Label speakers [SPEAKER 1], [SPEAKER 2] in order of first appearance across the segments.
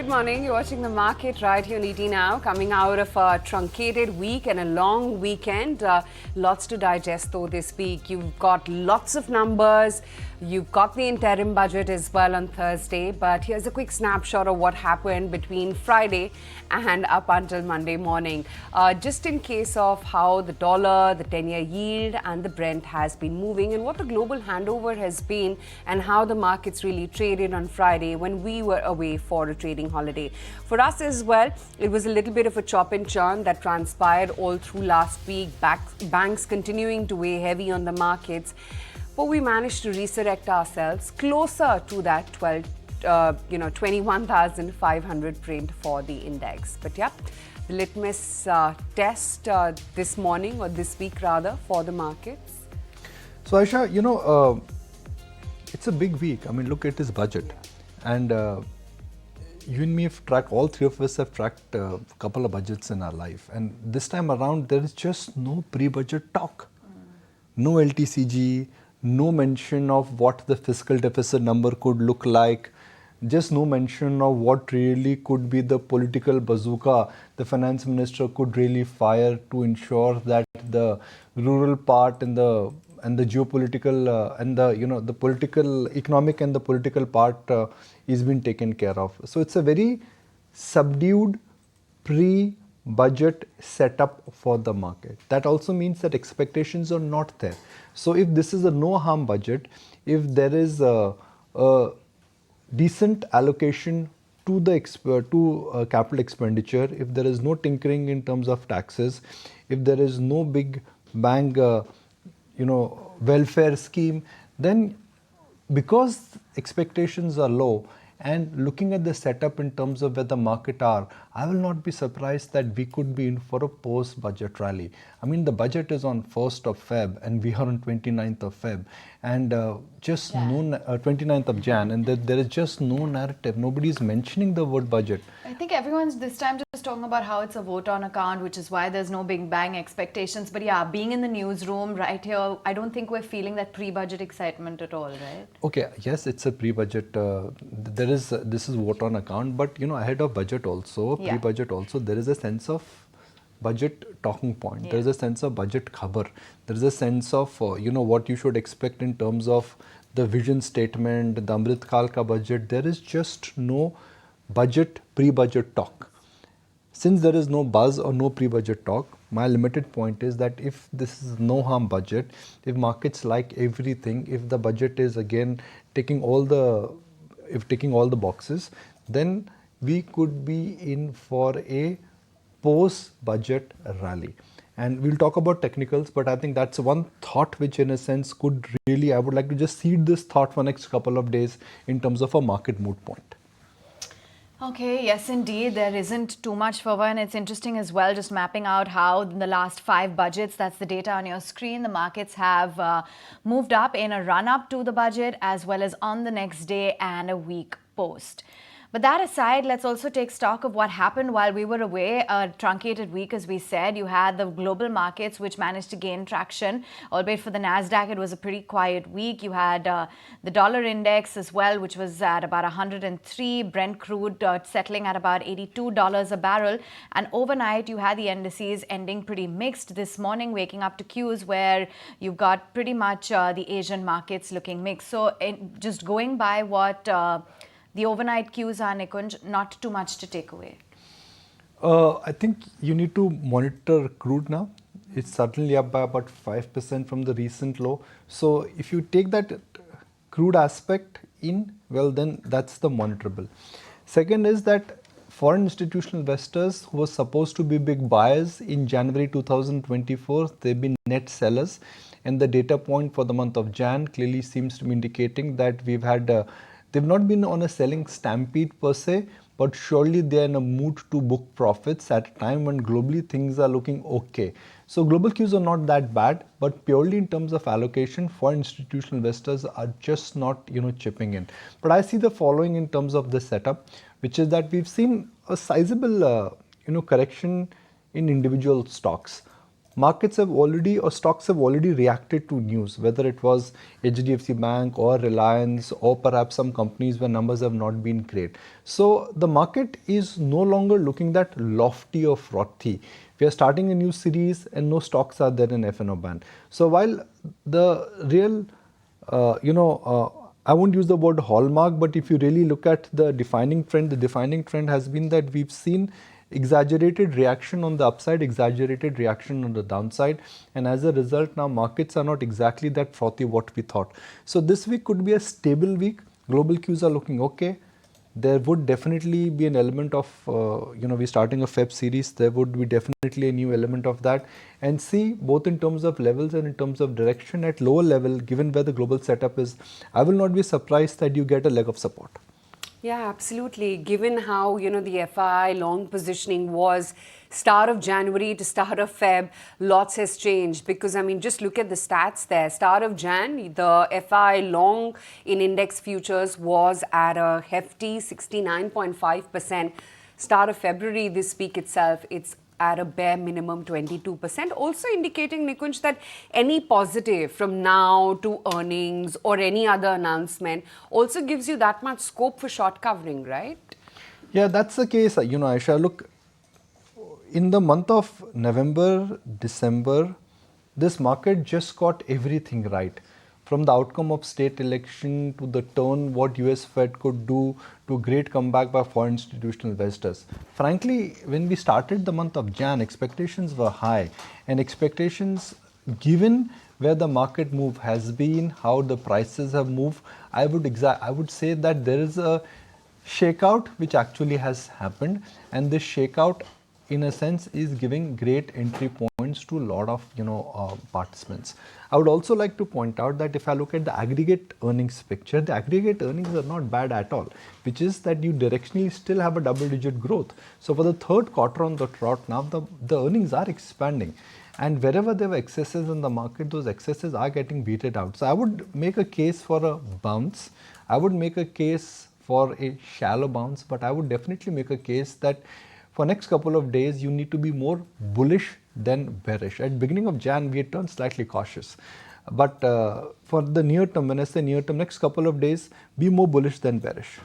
[SPEAKER 1] Good morning. You're watching the market right here on ET Now. Coming out of a truncated week and a long weekend. Lots to digest though this week. You've got lots of numbers. You've got the interim budget as well on Thursday. But here's a quick snapshot of what happened between Friday and up until Monday morning. Just in case of how the dollar, the 10-year yield and the Brent has been moving and what the global handover has been and how the markets really traded on Friday when we were away for a trading holiday. For us as well, it was a little bit of a chop and churn that transpired all through last week. Banks continuing to weigh heavy on the markets. But we managed to resurrect ourselves closer to that 21,500 print for the index. But yeah, the litmus test this morning or this week rather for the markets.
[SPEAKER 2] So Aisha, it's a big week. I mean, look at this budget. And you and me have tracked, all three of us have tracked a couple of budgets in our life. And this time around, there is just no pre-budget talk. No LTCG, no mention of what the fiscal deficit number could look like, just no mention of what really could be the political bazooka the finance minister could really fire to ensure that the rural part and the geopolitical and the political, economic and the political part is being taken care of. So it's a very subdued pre-budget setup for the market. That also means that expectations are not there. So if this is a no harm budget, if there is a decent allocation to the capital expenditure, if there is no tinkering in terms of taxes, if there is no big bang welfare scheme, then because expectations are low and looking at the setup in terms of where the market are, I will not be surprised that we could be in for a post-budget rally. I mean, the budget is on 1st of Feb and we are on 29th of Feb and no 29th of Jan, and there is just no narrative. Nobody is mentioning the word budget.
[SPEAKER 3] I think everyone's this time just talking about how it's a vote on account, which is why there's no big bang expectations. But yeah, being in the newsroom right here, I don't think we're feeling that pre-budget excitement at all, right?
[SPEAKER 2] Okay, yes, it's a pre-budget. This is vote on account, but ahead of budget also, pre-budget also, there is a sense of budget talking point. Yeah. There is a sense of budget cover. There is a sense of what you should expect in terms of the vision statement, the Amrit Kal ka budget. There is just no budget, pre-budget talk. Since there is no buzz or no pre-budget talk, my limited point is that if this is no harm budget, if markets like everything, if the budget is again taking all the boxes, then we could be in for a post-budget rally. And we'll talk about technicals, but I think that's one thought which in a sense could really, I would like to just seed this thought for next couple of days in terms of a market mood point.
[SPEAKER 3] Okay, yes indeed, there isn't too much further, and it's interesting as well just mapping out how in the last 5 budgets, that's the data on your screen, the markets have moved up in a run-up to the budget as well as on the next day and a week post. But that aside, let's also take stock of what happened while we were away. A truncated week, as we said. You had the global markets, which managed to gain traction. Albeit for the NASDAQ, it was a pretty quiet week. You had the dollar index as well, which was at about 103. Brent crude settling at about $82 a barrel. And overnight, you had the indices ending pretty mixed. This morning, waking up to cues where you've got pretty much the Asian markets looking mixed. So just going by what the overnight cues are, Nikunj, not too much to take away.
[SPEAKER 2] I think you need to monitor crude now. It's certainly up by about 5% from the recent low. So if you take that crude aspect in, well, then that's the monitorable. Second is that foreign institutional investors who were supposed to be big buyers in January 2024, they've been net sellers. And the data point for the month of Jan clearly seems to be indicating that we've had they've not been on a selling stampede per se, but surely they're in a mood to book profits at a time when globally things are looking okay. So global cues are not that bad, but purely in terms of allocation, foreign institutional investors are just not chipping in. But I see the following in terms of the setup, which is that we've seen a sizable correction in individual stocks. markets have already, or stocks have already reacted to news, whether it was HDFC Bank or Reliance or perhaps some companies where numbers have not been great. So the market is no longer looking that lofty or frothy. We are starting a new series and no stocks are there in F&O band. So while the real, I won't use the word hallmark, but if you really look at the defining trend has been that we've seen exaggerated reaction on the upside, exaggerated reaction on the downside, and as a result now markets are not exactly that frothy what we thought. So this week could be a stable week. Global cues are looking okay. There would definitely be an element of, we're starting a Feb series, there would be definitely a new element of that, and see both in terms of levels and in terms of direction at lower level, given where the global setup is, I will not be surprised that you get a leg of support.
[SPEAKER 1] Yeah, absolutely. Given how, the FI long positioning was start of January to start of Feb, lots has changed because, just look at the stats there. Start of Jan, the FI long in index futures was at a hefty 69.5%. Start of February, this week itself, it's at a bare minimum 22%, also indicating, Nikunj, that any positive from now to earnings or any other announcement also gives you that much scope for short covering, right?
[SPEAKER 2] Yeah, that's the case. Aisha, look, in the month of November, December, this market just got everything right. From the outcome of state election to the turn what US Fed could do to great comeback by foreign institutional investors. Frankly, when we started the month of Jan, expectations were high, and expectations given where the market move has been, how the prices have moved, I would say that there is a shakeout which actually has happened, and this shakeout in a sense is giving great entry points to a lot of participants. I would also like to point out that if I look at the aggregate earnings picture, the aggregate earnings are not bad at all, which is that you directionally still have a double-digit growth. So for the third quarter on the trot now, the earnings are expanding. And wherever there were excesses in the market, those excesses are getting beaten out. So I would make a case for a bounce. I would make a case for a shallow bounce, but I would definitely make a case that for next couple of days, you need to be more bullish than bearish. At beginning of Jan, we had turned slightly cautious. But for the near term, when I say near term, next couple of days, be more bullish than bearish.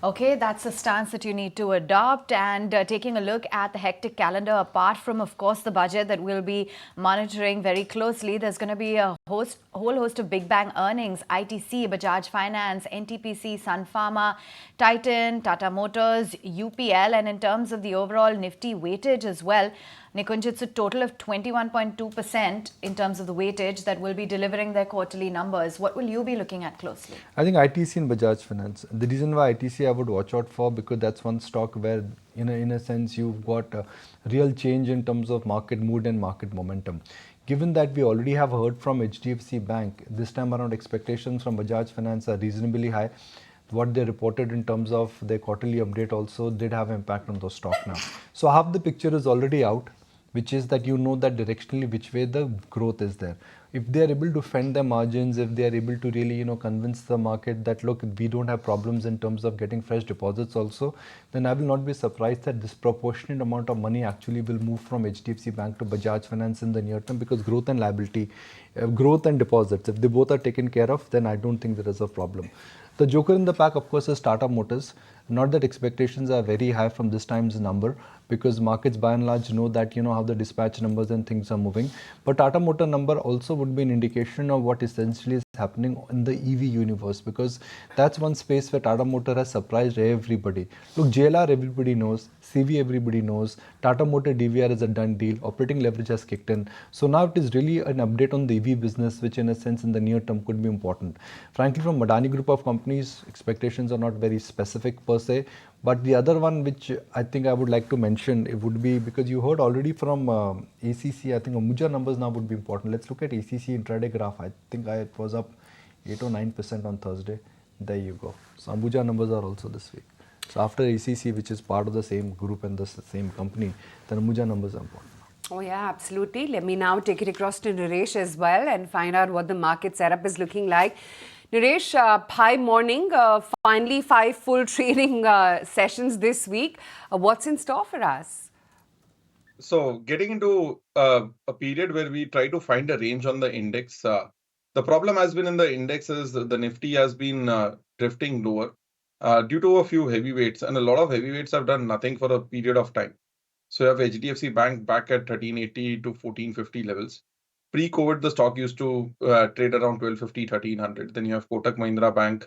[SPEAKER 3] Okay, that's a stance that you need to adopt. And taking a look at the hectic calendar, apart from, of course, the budget that we'll be monitoring very closely, there's going to be a whole host of big bang earnings. ITC, Bajaj Finance, NTPC, Sun Pharma, Titan, Tata Motors, UPL. And in terms of the overall Nifty weightage as well, Nikunj, it's a total of 21.2% in terms of the weightage that will be delivering their quarterly numbers. What will you be looking at closely?
[SPEAKER 2] I think ITC and Bajaj Finance. The reason why ITC I would watch out for, because that's one stock where in a sense you've got a real change in terms of market mood and market momentum. Given that we already have heard from HDFC Bank, this time around expectations from Bajaj Finance are reasonably high. What they reported in terms of their quarterly update also did have an impact on those stock now. So half the picture is already out, which is that that directionally which way the growth is there. If they are able to fend their margins, if they are able to really convince the market that look, we don't have problems in terms of getting fresh deposits also, then I will not be surprised that disproportionate amount of money actually will move from HDFC Bank to Bajaj Finance in the near term, because growth and liability, growth and deposits, if they both are taken care of, then I don't think there is a problem. The joker in the pack, of course, is Tata Motors. Not that expectations are very high from this time's number, because markets by and large know that how the dispatch numbers and things are moving. But Tata Motor number also would be an indication of what essentially is happening in the EV universe, because that's one space where Tata Motor has surprised everybody. Look, JLR everybody knows, CV everybody knows, Tata Motor DVR is a done deal, operating leverage has kicked in. So now it is really an update on the EV business, which in a sense in the near term could be important. Frankly, from Merani group of companies, expectations are not very specific per se. But the other one which I think I would like to mention, it would be, because you heard already from ACC, I think Ambuja numbers now would be important. Let's look at ACC intraday graph. I think it was up 8 or 9% on Thursday. There you go. So Ambuja numbers are also this week. So after ACC, which is part of the same group and the same company, then Ambuja numbers are important.
[SPEAKER 1] Oh yeah, absolutely. Let me now take it across to Nooresh as well and find out what the market setup is looking like. Nooresh, hi morning. Finally 5 full trading sessions this week. What's in store for us?
[SPEAKER 4] So getting into a period where we try to find a range on the index, the problem has been in the index is the Nifty has been drifting lower due to a few heavyweights, and a lot of heavyweights have done nothing for a period of time. So you have HDFC Bank back at 1380 to 1450 levels. Pre-COVID, the stock used to trade around 1250, 1300. Then you have Kotak Mahindra Bank,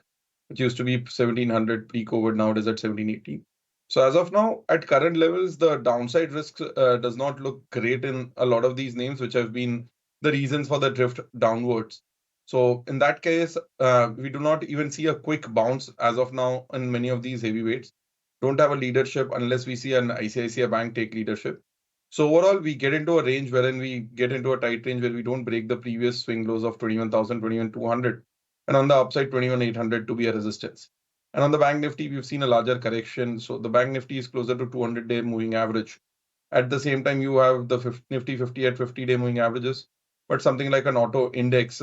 [SPEAKER 4] which used to be 1700 pre-COVID, now it is at 1780. So as of now, at current levels, the downside risk does not look great in a lot of these names, which have been the reasons for the drift downwards. So in that case, we do not even see a quick bounce as of now in many of these heavyweights. Don't have a leadership unless we see an ICICI Bank take leadership. So overall, we get into a range wherein we get into a tight range where we don't break the previous swing lows of 21,000, 21,200, and on the upside 21,800 to be a resistance. And on the Bank Nifty, we've seen a larger correction. So the Bank Nifty is closer to 200-day moving average. At the same time, you have the Nifty 50 at 50-day moving averages. But something like an auto index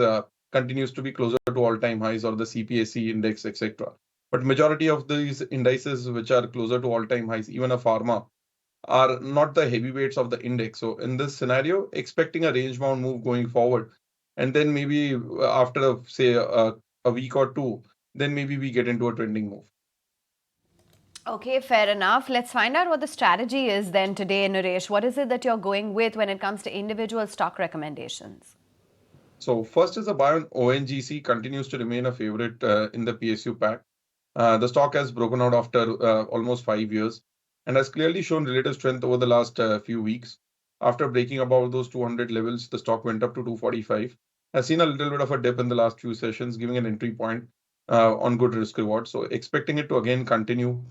[SPEAKER 4] continues to be closer to all-time highs, or the CPAC index, etc. But majority of these indices which are closer to all-time highs, even a pharma, are not the heavyweights of the index. So in this scenario, expecting a range-bound move going forward, and then maybe after, say, a week or two, then maybe we get into a trending move.
[SPEAKER 3] Okay, fair enough. Let's find out what the strategy is then today, Nooresh. What is it that you're going with when it comes to individual stock recommendations?
[SPEAKER 4] So first is a buy on ONGC, continues to remain a favorite in the PSU pack. The stock has broken out after almost 5 years and has clearly shown relative strength over the last few weeks. After breaking above those 200 levels, the stock went up to 245. Has seen a little bit of a dip in the last few sessions, giving an entry point on good risk reward. So expecting it to again continue.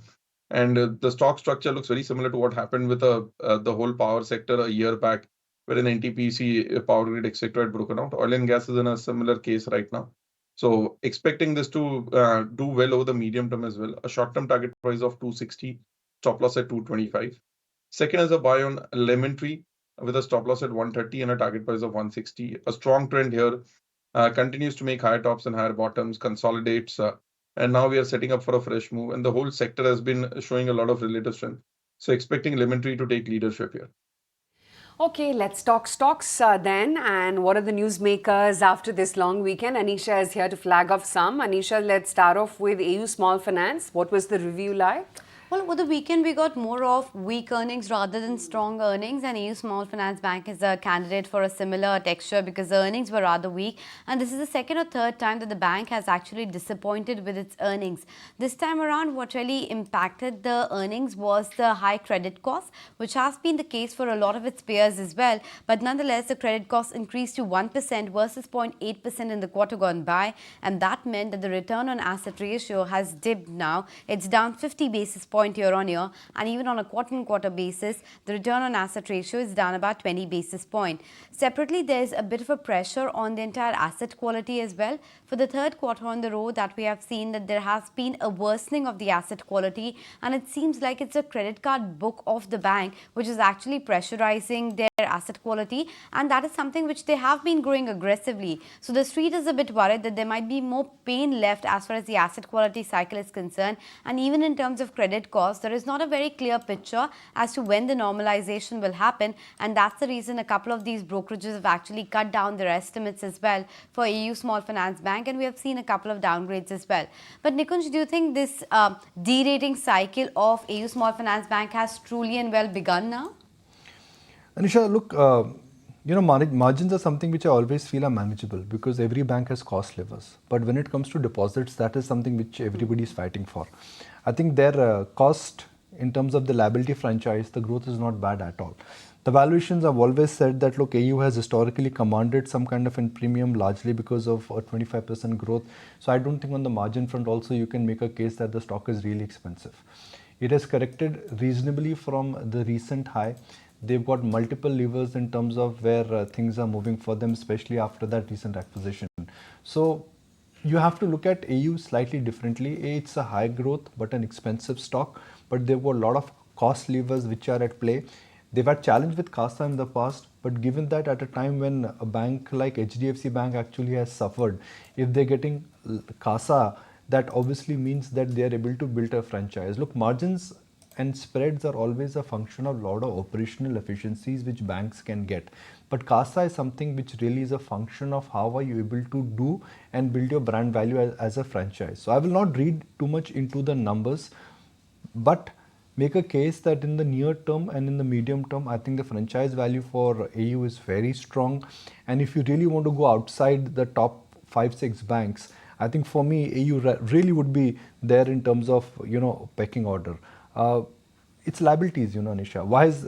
[SPEAKER 4] And the stock structure looks very similar to what happened with the whole power sector a year back, wherein NTPC, Power Grid, etc. had broken out. Oil and gas is in a similar case right now. So expecting this to do well over the medium term as well. A short-term target price of 260, stop loss at 225. Second is a buy on Lemon Tree with a stop loss at 130 and a target price of 160. A strong trend here, continues to make higher tops and higher bottoms, consolidates, and now we are setting up for a fresh move. And the whole sector has been showing a lot of relative strength. So expecting Lemon Tree to take leadership here.
[SPEAKER 1] Okay, let's talk stocks then. And what are the newsmakers after this long weekend? Anisha is here to flag off some. Anisha, let's start off with AU Small Finance. What was the review like?
[SPEAKER 5] Well, over the weekend, we got more of weak earnings rather than strong earnings, and EU Small Finance Bank is a candidate for a similar texture because the earnings were rather weak, and this is the second or third time that the bank has actually disappointed with its earnings. This time around, what really impacted the earnings was the high credit cost, which has been the case for a lot of its peers as well, but nonetheless, the credit cost increased to 1% versus 0.8% in the quarter gone by, and that meant that the return on asset ratio has dipped now. It's down 50 basis points year on year, and even on a quarter-on-quarter basis, the return on asset ratio is down about 20 basis points. Separately, there's a bit of a pressure on the entire asset quality as well. For the third quarter on the row, that we have seen that there has been a worsening of the asset quality, and it seems like it's a credit card book of the bank which is actually pressurizing their asset quality, and that is something which they have been growing aggressively. So the street is a bit worried that there might be more pain left as far as the asset quality cycle is concerned, and even in terms of credit cost, there is not a very clear picture as to when the normalization will happen, and that's the reason a couple of these brokerages have actually cut down their estimates as well for AU Small Finance Bank, and we have seen a couple of downgrades as well. But Nikunj, do you think this de-rating cycle of AU Small Finance Bank has truly and well begun now?
[SPEAKER 2] Anisha, look, margins are something which I always feel are manageable because every bank has cost levers. But when it comes to deposits, that is something which everybody is fighting for. I think their cost in terms of the liability franchise, the growth is not bad at all. The valuations have always said that, look, AU has historically commanded some kind of a premium largely because of a 25% growth. So I don't think on the margin front also you can make a case that the stock is really expensive. It has corrected reasonably from the recent high. They've got multiple levers in terms of where things are moving for them, especially after that recent acquisition. So you have to look at AU slightly differently. It's a high growth but an expensive stock, but there were a lot of cost levers which are at play. They've had challenge with CASA in the past, but given that at a time when a bank like HDFC Bank actually has suffered, if they're getting CASA, that obviously means that they are able to build a franchise. Look, margins and spreads are always a function of a lot of operational efficiencies which banks can get. But CASA is something which really is a function of how are you able to do and build your brand value as a franchise. So I will not read too much into the numbers, but make a case that in the near term and in the medium term, I think the franchise value for AU is very strong. And if you really want to go outside the top 5-6 banks, I think for me, AU really would be there in terms of, pecking order. It's liabilities, Nisha. Why is,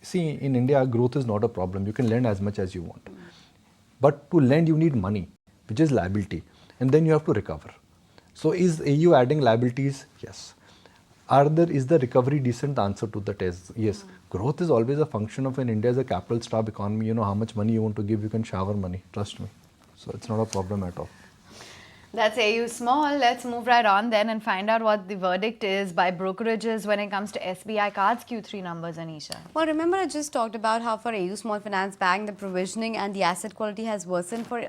[SPEAKER 2] see, in India, growth is not a problem. You can lend as much as you want. But to lend, you need money, which is liability. And then you have to recover. So is AU adding liabilities? Yes. Is the recovery decent? The answer to that is yes. Growth is always a function of, when India is a capital-starved economy, how much money you want to give, you can shower money. Trust me. So it's not a problem at all.
[SPEAKER 3] That's AU small. Let's move right on then and find out what the verdict is by brokerages when it comes to SBI Cards Q3 numbers, Anisha.
[SPEAKER 5] Well, remember I just talked about how for AU Small Finance Bank, the provisioning and the asset quality has worsened for,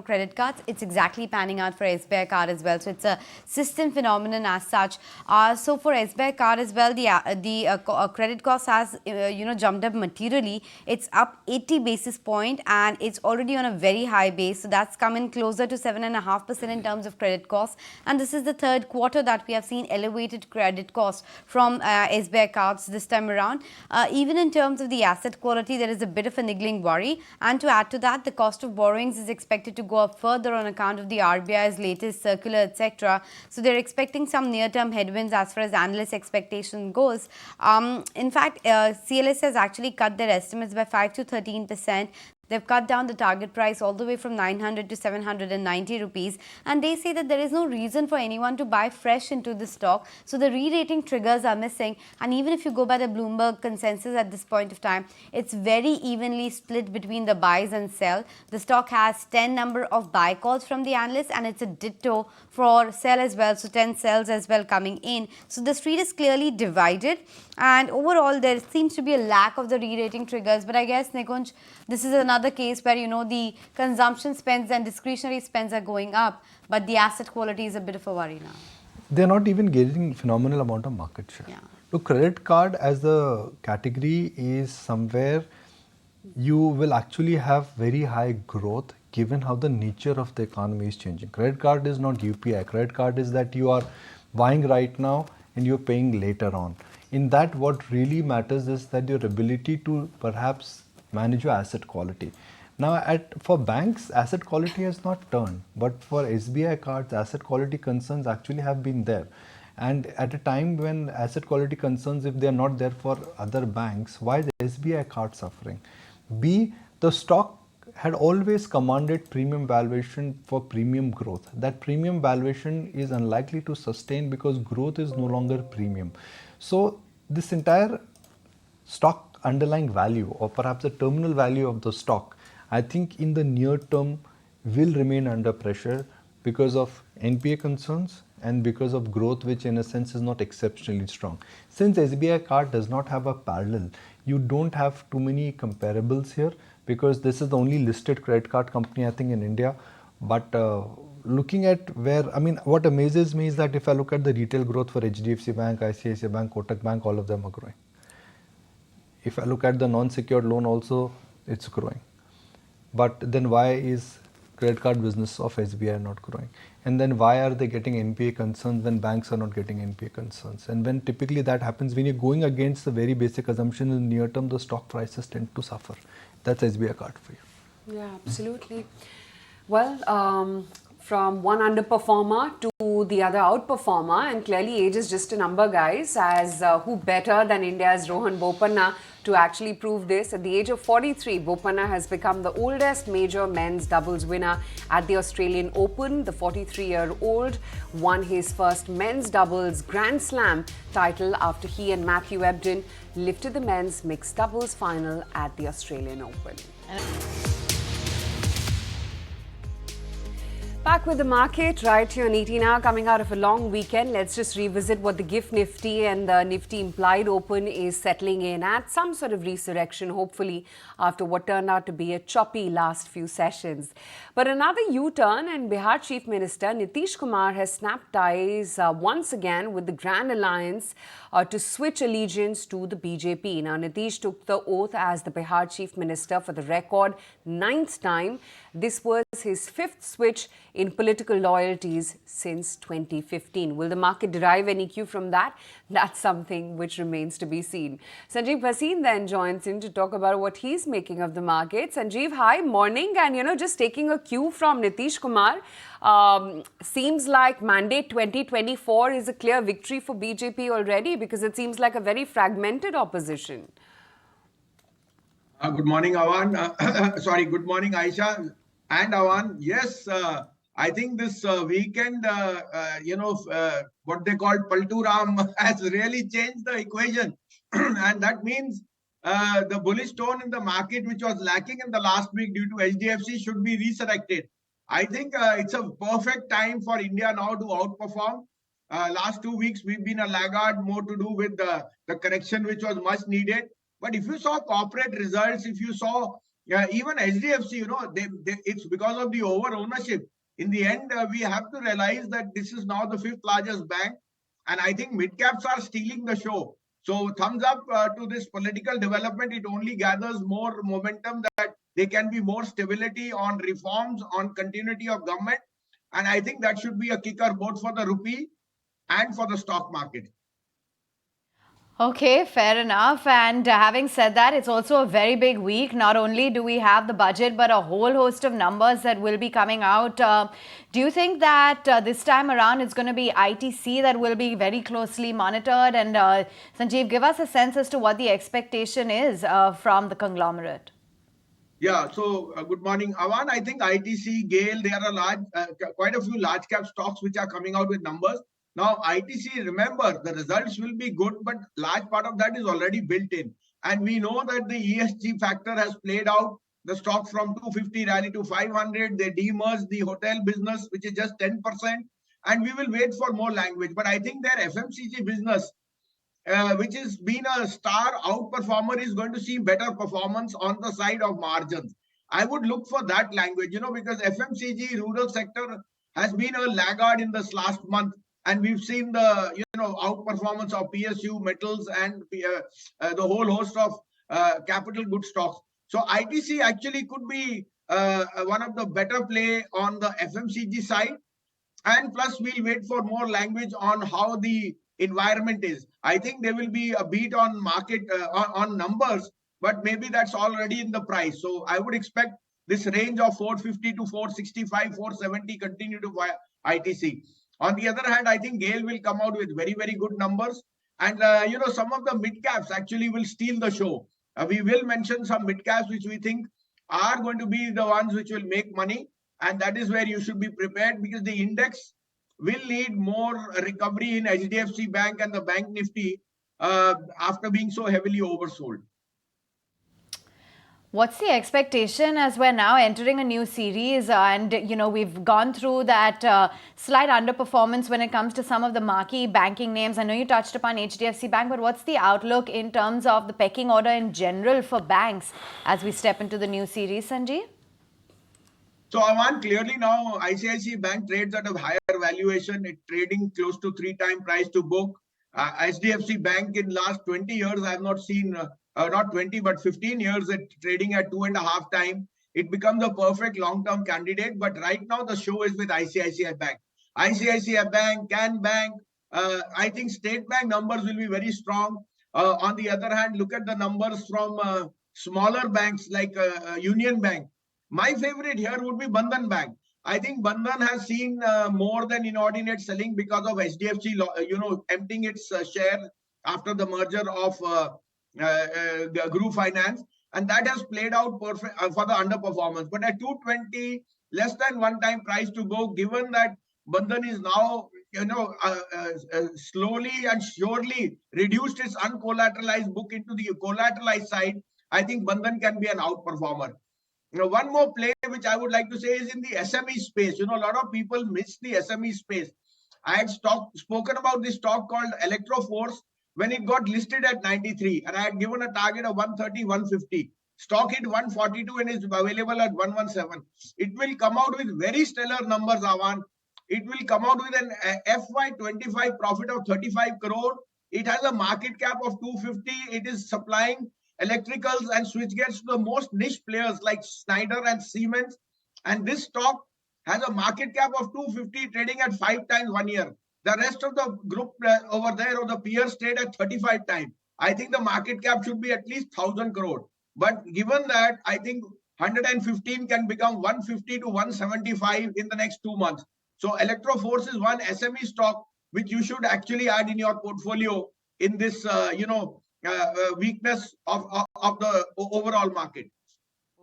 [SPEAKER 5] credit cards. It's exactly panning out for SBI Card as well. So it's a system phenomenon as such. So for SBI Card as well, the credit cost has, jumped up materially. It's up 80 basis point and it's already on a very high base. So that's come in closer to 7.5% in terms of credit costs, and this is the third quarter that we have seen elevated credit costs from SBI Cards this time around. Even in terms of the asset quality, there is a bit of a niggling worry, and to add to that, the cost of borrowings is expected to go up further on account of the RBI's latest circular, etc. So they're expecting some near-term headwinds as far as analyst expectation goes. In fact, CLS has actually cut their estimates by 5 to 13%. They've cut down the target price all the way from 900 to 790 rupees, and they say that there is no reason for anyone to buy fresh into the stock. So the re-rating triggers are missing, and even if you go by the Bloomberg consensus at this point of time, it's very evenly split between the buys and sell. The stock has 10 number of buy calls from the analysts, and it's a ditto for sell as well, so 10 sells as well coming in. So the street is clearly divided, and overall there seems to be a lack of the re-rating triggers. But I guess, Nikunj, this is another case where, the consumption spends and discretionary spends are going up, but the asset quality is a bit of a worry now.
[SPEAKER 2] They're not even getting phenomenal amount of market share.
[SPEAKER 5] Yeah.
[SPEAKER 2] So credit card as a category is somewhere you will actually have very high growth given how the nature of the economy is changing. Credit card is not UPI. Credit card is that you are buying right now and you're paying later on. In that, what really matters is that your ability to perhaps manage your asset quality. Now, for banks, asset quality has not turned, but for SBI cards, asset quality concerns actually have been there. And at a time when asset quality concerns, if they are not there for other banks, why is the SBI card suffering? B, the stock had always commanded premium valuation for premium growth. That premium valuation is unlikely to sustain because growth is no longer premium. So this entire stock underlying value, or perhaps the terminal value of the stock, I think in the near term will remain under pressure because of NPA concerns and because of growth, which in a sense is not exceptionally strong. Since SBI card does not have a parallel, you don't have too many comparables here because this is the only listed credit card company I think in India. But looking at what amazes me is that if I look at the retail growth for HDFC Bank, ICICI Bank, Kotak Bank, all of them are growing. If I look at the non-secured loan also, it's growing. But then why is credit card business of SBI not growing? And then why are they getting NPA concerns when banks are not getting NPA concerns? And when typically that happens, when you're going against the very basic assumption in the near term, the stock prices tend to suffer. That's SBI card for you.
[SPEAKER 1] Yeah, absolutely. Well, from one underperformer to the other outperformer, and clearly age is just a number, guys, as who better than India's Rohan Bopanna to actually prove this. At the age of 43, Bopanna has become the oldest major men's doubles winner at the Australian Open. The 43-year-old won his first men's doubles Grand Slam title after he and Matthew Ebden lifted the men's mixed doubles final at the Australian Open. Back with the market right here on ET now, coming out of a long weekend. Let's just revisit what the GIFT Nifty and the Nifty implied open is settling in at. Some sort of resurrection, hopefully, after what turned out to be a choppy last few sessions. But another U-turn, and Bihar Chief Minister Nitish Kumar has snapped ties once again with the Grand Alliance to switch allegiance to the BJP. Now, Nitish took the oath as the Bihar Chief Minister for the record 9th time. This was his 5th switch in political loyalties since 2015. Will the market derive any cue from that? That's something which remains to be seen. Sanjiv Bhasin then joins in to talk about what he's making of the market. Sanjiv, hi, morning. And, just taking a cue from Nitish Kumar, seems like mandate 2024 is a clear victory for BJP already because it seems like a very fragmented opposition.
[SPEAKER 6] Good morning, Awan. Good morning, Aisha and Awan. Yes, I think this weekend, what they call Palturam has really changed the equation. And that means the bullish tone in the market, which was lacking in the last week due to HDFC, should be resurrected. I think it's a perfect time for India now to outperform. Last 2 weeks, we've been a laggard, more to do with the correction, which was much needed. But if you saw corporate results, if you saw even HDFC, it's because of the over ownership. In the end, we have to realize that this is now the 5th largest bank. And I think mid caps are stealing the show. So thumbs up to this political development. It only gathers more momentum that there can be more stability on reforms, on continuity of government. And I think that should be a kicker both for the rupee and for the stock market.
[SPEAKER 3] Okay, fair enough. And having said that, it's also a very big week. Not only do we have the budget, but a whole host of numbers that will be coming out. Do you think that this time around it's going to be ITC that will be very closely monitored? And Sanjeev, give us a sense as to what the expectation is from the conglomerate.
[SPEAKER 6] Yeah, so good morning, Awan. I think ITC, GAIL, there are quite a few large cap stocks which are coming out with numbers. Now, ITC, remember, the results will be good, but large part of that is already built in. And we know that the ESG factor has played out. The stock from 250 rally to 500. They demerged the hotel business, which is just 10%. And we will wait for more language. But I think their FMCG business, which has been a star outperformer, is going to see better performance on the side of margins. I would look for that language, because FMCG rural sector has been a laggard in this last month. And we've seen the outperformance of PSU, metals, and the whole host of capital goods stocks. So ITC actually could be one of the better play on the FMCG side. And plus, we'll wait for more language on how the environment is. I think there will be a beat on market on numbers, but maybe that's already in the price. So I would expect this range of 450 to 465, 470 continue to buy ITC. On the other hand, I think GAIL will come out with very, very good numbers. And, some of the mid caps actually will steal the show. We will mention some mid caps which we think are going to be the ones which will make money. And that is where you should be prepared, because the index will need more recovery in HDFC Bank and the Bank Nifty after being so heavily oversold.
[SPEAKER 3] What's the expectation as we're now entering a new series and, we've gone through that slight underperformance when it comes to some of the marquee banking names? I know you touched upon HDFC Bank, but what's the outlook in terms of the pecking order in general for banks as we step into the new series, Sanjeev?
[SPEAKER 6] So, Aman, clearly now ICICI Bank trades at a higher valuation. It's trading close to 3x price to book. HDFC Bank in last 20 years, I have not seen... not 20, but 15 years at trading at 2.5 times. It becomes a perfect long-term candidate. But right now, the show is with ICICI Bank. ICICI Bank, Can Bank, I think State Bank numbers will be very strong. On the other hand, look at the numbers from smaller banks like Union Bank. My favorite here would be Bandhan Bank. I think Bandhan has seen more than inordinate selling because of HDFC, emptying its share after the merger of Group Finance, and that has played out perfect for the underperformance. But at 220, less than 1 time price to go, given that Bandhan is now slowly and surely reduced its uncollateralized book into the collateralized side, I think Bandhan can be an outperformer. one more play which I would like to say is in the SME space. A lot of people miss the SME space. I had spoken about this stock called Electroforce when it got listed at 93, and I had given a target of 130, 150. Stock hit 142 and is available at 117. It will come out with very stellar numbers, Avan. It will come out with an FY25 profit of 35 crore. It has a market cap of 250. It is supplying electricals and switchgears to the most niche players like Schneider and Siemens. And this stock has a market cap of 250, trading at 5 times 1 year. The rest of the group over there or the peers trade at 35 times. I think the market cap should be at least 1,000 crore. But given that, I think 115 can become 150 to 175 in the next 2 months. So Electroforce is one SME stock which you should actually add in your portfolio in this, weakness of the overall market.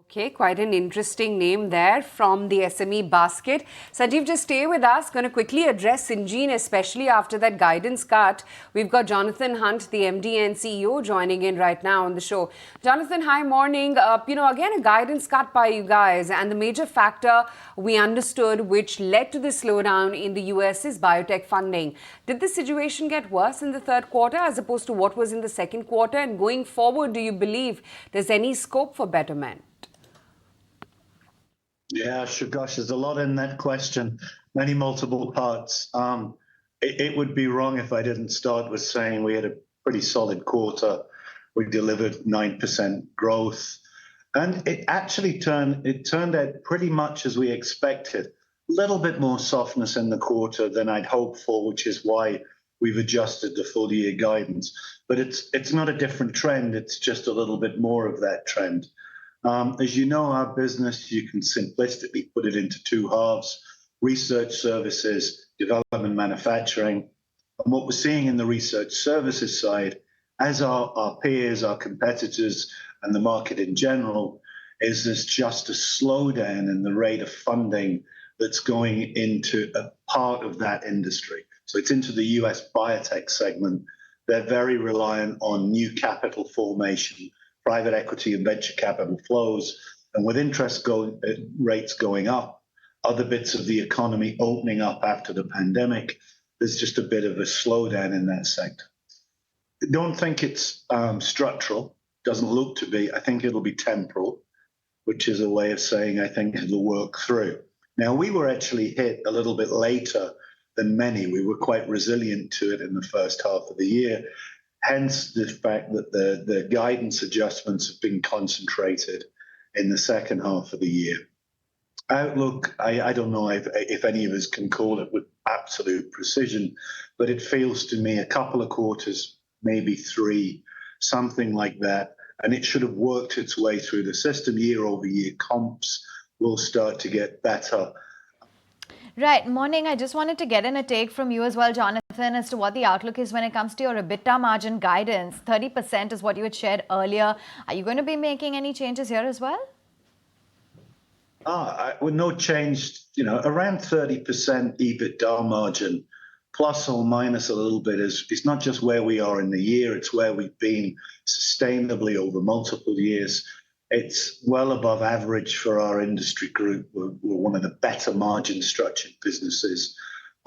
[SPEAKER 1] Okay, quite an interesting name there from the SME basket. Sanjiv, just stay with us. Going to quickly address Syngene, especially after that guidance cut. We've got Jonathan Hunt, the MD and CEO, joining in right now on the show. Jonathan, hi, morning. Again, a guidance cut by you guys. And the major factor we understood which led to the slowdown in the US is biotech funding. Did the situation get worse in the third quarter as opposed to what was in the second quarter? And going forward, do you believe there's any scope for betterment?
[SPEAKER 7] Yeah, sure. Gosh, there's a lot in that question, many multiple parts. It would be wrong if I didn't start with saying we had a pretty solid quarter. We delivered 9% growth, and it actually turned out pretty much as we expected. A little bit more softness in the quarter than I'd hoped for, which is why we've adjusted the full year guidance. But it's not a different trend. It's just a little bit more of that trend. As you know, our business, you can simplistically put it into two halves: research services, development, manufacturing. And what we're seeing in the research services side, as our peers, our competitors, and the market in general, is there's just a slowdown in the rate of funding that's going into a part of that industry. So it's into the US biotech segment. They're very reliant on new capital formation, private equity and venture capital flows, and with interest rates going up, other bits of the economy opening up after the pandemic, there's just a bit of a slowdown in that sector. I don't think it's structural, doesn't look to be. I think it'll be temporal, which is a way of saying I think it'll work through. Now, we were actually hit a little bit later than many. We were quite resilient to it in the first half of the year. Hence the fact that the guidance adjustments have been concentrated in the second half of the year. Outlook, I don't know if any of us can call it with absolute precision, but it feels to me a couple of quarters, maybe 3, something like that, and it should have worked its way through the system. Year over year comps will start to get better.
[SPEAKER 3] Right. Morning. I just wanted to get in a take from you as well, Jonathan, as to what the outlook is when it comes to your EBITDA margin guidance. 30% is what you had shared earlier. Are you going to be making any changes here as well?
[SPEAKER 7] With no change, around 30% EBITDA margin, plus or minus a little bit, is not just where we are in the year, it's where we've been sustainably over multiple years. It's well above average for our industry group. We're one of the better margin structured businesses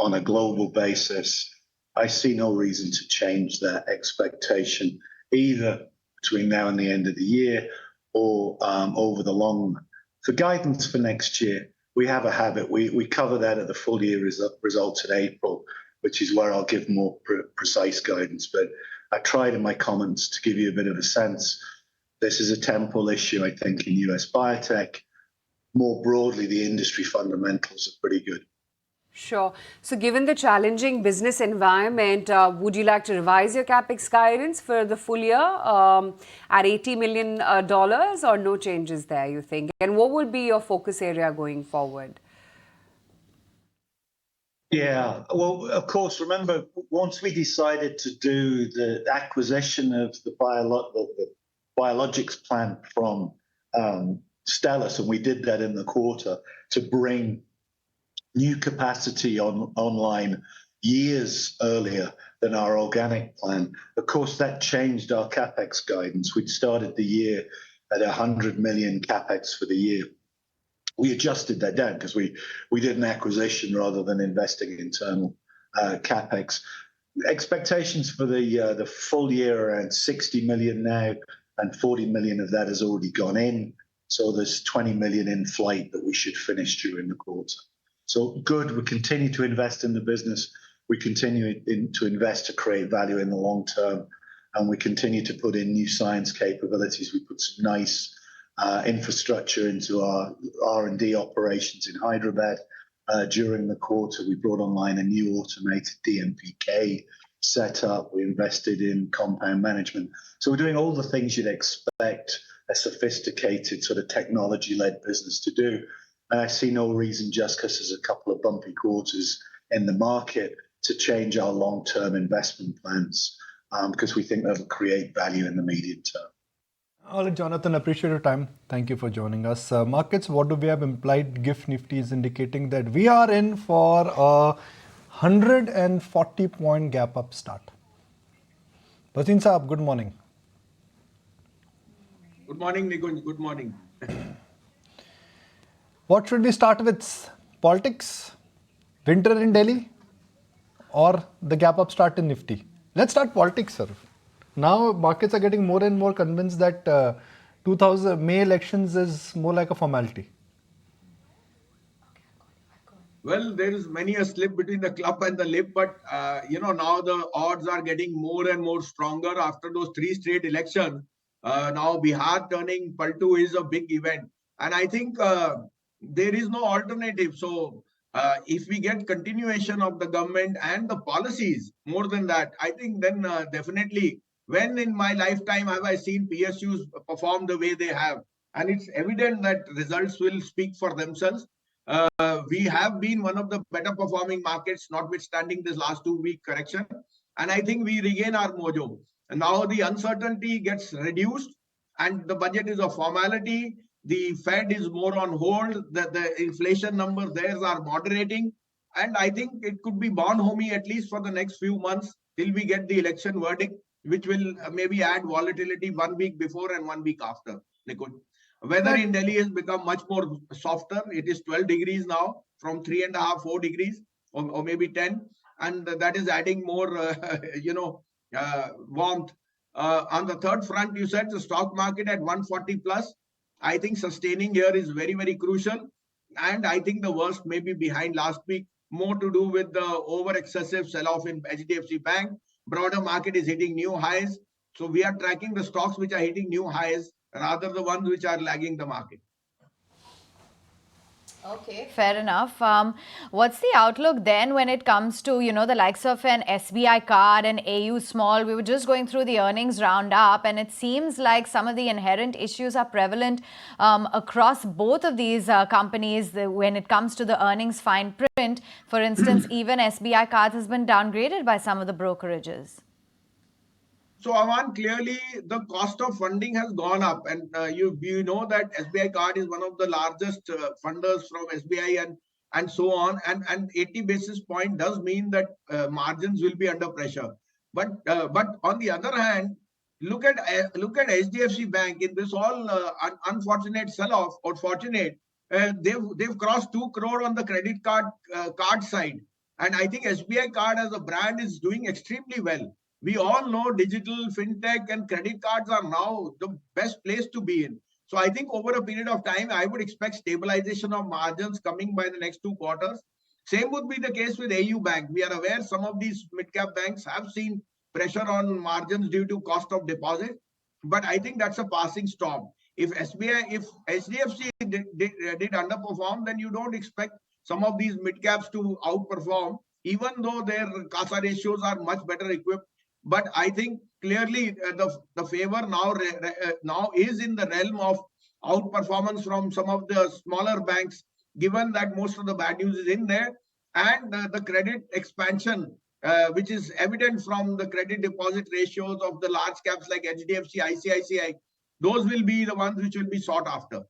[SPEAKER 7] on a global basis. I see no reason to change that expectation either between now and the end of the year or over the long run. For guidance for next year, we have a habit. We cover that at the full year results in April, which is where I'll give more precise guidance. But I tried in my comments to give you a bit of a sense. This is a temporal issue, I think, in US biotech. More broadly, the industry fundamentals are pretty good.
[SPEAKER 1] Sure. So given the challenging business environment, would you like to revise your CapEx guidance for the full year at $80 million or no changes there, you think? And what will be your focus area going forward?
[SPEAKER 7] Yeah, well, of course, remember, once we decided to do the acquisition of the biologics plant from Stelis, and we did that in the quarter to bring new capacity online years earlier than our organic plan. Of course, that changed our CapEx guidance. We'd started the year at 100 million capex for the year. We adjusted that down because we did an acquisition rather than investing in internal capex. Expectations for the full year around 60 million now, and 40 million of that has already gone in. So there's 20 million in flight that we should finish during the quarter. So good. We continue to invest in the business. We continue to invest to create value in the long term, and we continue to put in new science capabilities. We put some nice infrastructure into our R&D operations in Hyderabad. During the quarter, we brought online a new automated DMPK setup. We invested in compound management. So we're doing all the things you'd expect a sophisticated sort of technology-led business to do. And I see no reason, just because there's a couple of bumpy quarters in the market, to change our long-term investment plans, because we think that'll create value in the medium term.
[SPEAKER 2] All right, Jonathan, appreciate your time. Thank you for joining us. Markets, what do we have implied? GIFT Nifty is indicating that we are in for a 140-point gap up start. Bhasin Saab, good morning.
[SPEAKER 6] Good morning, Nikunj. Good morning.
[SPEAKER 2] What should we start with? Politics, winter in Delhi, or the gap up start in Nifty? Let's start politics, sir. Now markets are getting more and more convinced that 2000 May elections is more like a formality.
[SPEAKER 6] Well, there is many a slip between the club and the lip, but now the odds are getting more and more stronger after those 3 straight elections. Now Bihar turning Paltu is a big event, and I think there is no alternative. So if we get continuation of the government and the policies, more than that, I think then definitely, when in my lifetime have I seen PSUs perform the way they have? And it's evident that results will speak for themselves. We have been one of the better performing markets, notwithstanding this last 2-week correction. And I think we regain our mojo. And now the uncertainty gets reduced, and the budget is a formality. The Fed is more on hold. The inflation numbers there are moderating. And I think it could be born homey at least for the next few months till we get the election verdict, which will maybe add volatility 1 week before and 1 week after. Weather in Delhi has become much more softer. It is 12 degrees now from 3.5, 4 degrees or maybe 10. And that is adding more, warmth. On the third front, you said the stock market at 140 plus. I think sustaining here is very, very crucial. And I think the worst may be behind last week, more to do with the over excessive sell-off in HDFC Bank. Broader market is hitting new highs. So we are tracking the stocks which are hitting new highs rather the ones which are lagging the market.
[SPEAKER 3] Okay, fair enough. What's the outlook then when it comes to, the likes of an SBI Card and AU Small? We were just going through the earnings roundup, and it seems like some of the inherent issues are prevalent across both of these companies when it comes to the earnings fine print. For instance, even SBI Cards has been downgraded by some of the brokerages.
[SPEAKER 6] So, Aman, clearly the cost of funding has gone up, and you know that SBI Card is one of the largest funders from SBI and so on, and 80 basis point does mean that margins will be under pressure. But on the other hand, look at HDFC Bank in this all unfortunate sell-off, or fortunate, they've crossed 2 crore on the credit card side, and I think SBI Card as a brand is doing extremely well. We all know digital, fintech and credit cards are now the best place to be in. So I think over a period of time, I would expect stabilization of margins coming by the next 2 quarters. Same would be the case with AU Bank. We are aware some of these mid-cap banks have seen pressure on margins due to cost of deposit. But I think that's a passing storm. If HDFC did underperform, then you don't expect some of these mid-caps to outperform, even though their CASA ratios are much better equipped. But I think clearly the favor now is in the realm of outperformance from some of the smaller banks, given that most of the bad news is in there, and the credit expansion, which is evident from the credit deposit ratios of the large caps like HDFC, ICICI. Those will be the ones which will be sought after.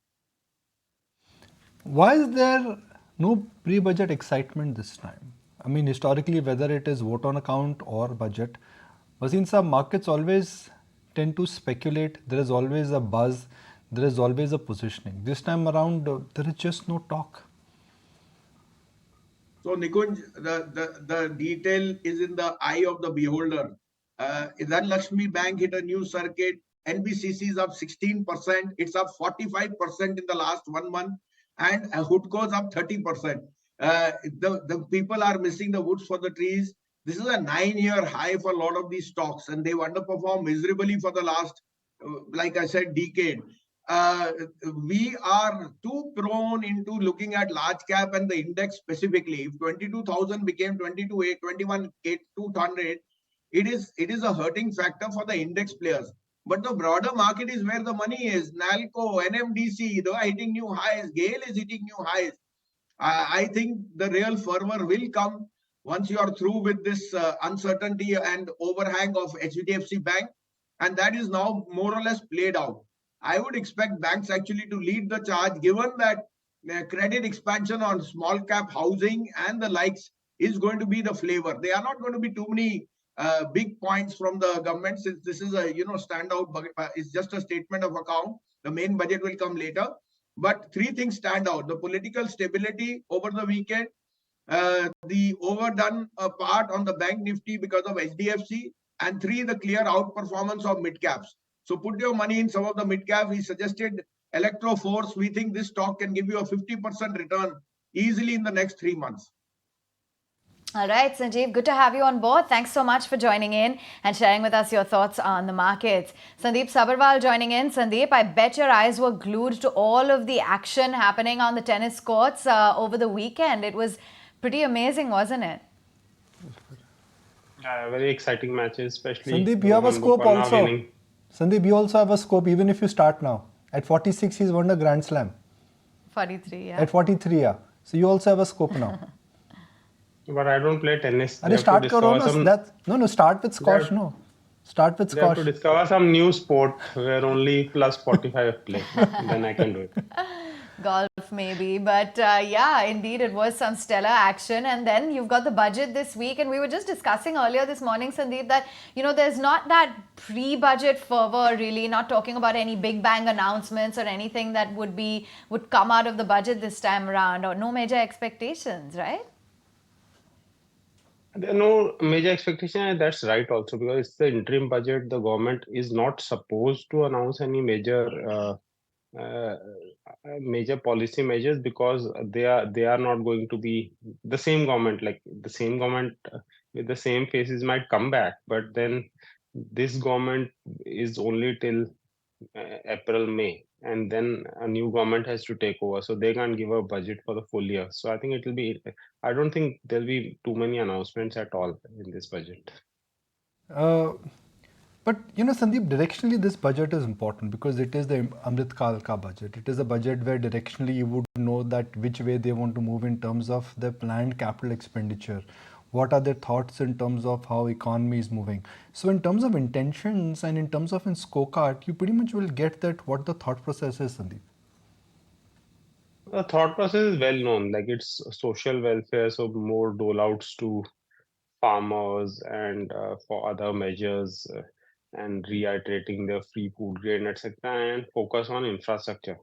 [SPEAKER 2] Why is there no pre-budget excitement this time? I mean, historically, whether it is vote on account or budget, but in some markets always tend to speculate. There is always a buzz. there is always a positioning. This time around, there is just no talk.
[SPEAKER 6] So Nikunj, the detail is in the eye of the beholder. That Lakshmi Bank hit a new circuit. NBCC is up 16%. It's up 45% in the last 1 month, and Hutco is up 30%. The people are missing the woods for the trees. This is a 9-year high for a lot of these stocks, and they've underperformed miserably for the last, like I said, decade. We are too prone into looking at large cap and the index specifically. If 22,000 became 22,800, 21,200, it is a hurting factor for the index players. But the broader market is where the money is. Nalco, NMDC, they are hitting new highs. GAIL is hitting new highs. I think the real fervor will come once you are through with this uncertainty and overhang of HDFC Bank, and that is now more or less played out. I would expect banks actually to lead the charge, given that credit expansion on small cap housing and the likes is going to be the flavor. There are not going to be too many big points from the government, since this is a standout. It's just a statement of account. The main budget will come later. But 3 things stand out: the political stability over the weekend, the overdone part on the bank nifty because of HDFC, and 3, the clear outperformance of mid caps. So put your money in some of the mid cap. We suggested Electro Force. We think this stock can give you a 50% return easily in the next 3 months.
[SPEAKER 3] All right, Sanjiv, good to have you on board. Thanks so much for joining in and sharing with us your thoughts on the markets. Sandeep Sabharwal joining in. Sandeep, I bet your eyes were glued to all of the action happening on the tennis courts over the weekend. It was pretty amazing, wasn't it?
[SPEAKER 8] Very exciting matches, especially.
[SPEAKER 2] Sandeep, you have a scope also. Sandeep, you also have a scope, even if you start now. At 46, he's won a Grand Slam.
[SPEAKER 3] 43, yeah.
[SPEAKER 2] At 43, yeah. So you also have a scope now.
[SPEAKER 8] But I don't play tennis.
[SPEAKER 2] Start start with squash, no. Start with squash.
[SPEAKER 8] Have to discover some new sport where only plus 45 play. Then I can do it.
[SPEAKER 3] Golf maybe, but yeah, indeed it was some stellar action. And then you've got the budget this week, and we were just discussing earlier this morning, Sandeep, that there's not that pre-budget fervor really, not talking about any big bang announcements or anything that would come out of the budget this time around, or no major expectations, right?
[SPEAKER 8] There are no major expectation, and that's right also, because it's the interim budget. The government is not supposed to announce any major policy measures, because they are not going to be the same government. Like the same government with the same faces might come back, but then this government is only till April, May, and then a new government has to take over, so they can't give a budget for the full year. So I think I don't think there'll be too many announcements at all in this budget.
[SPEAKER 2] But Sandeep, directionally this budget is important because it is the Amrit Kal ka budget. It is a budget where directionally you would know that which way they want to move in terms of their planned capital expenditure. What are their thoughts in terms of how economy is moving? So in terms of intentions and in terms of in scorecard, you pretty much will get that what the thought process is, Sandeep.
[SPEAKER 8] The thought process is well known, like it's social welfare, so more dole-outs to farmers and for other measures, and reiterating the free food grain, etc., and focus on infrastructure.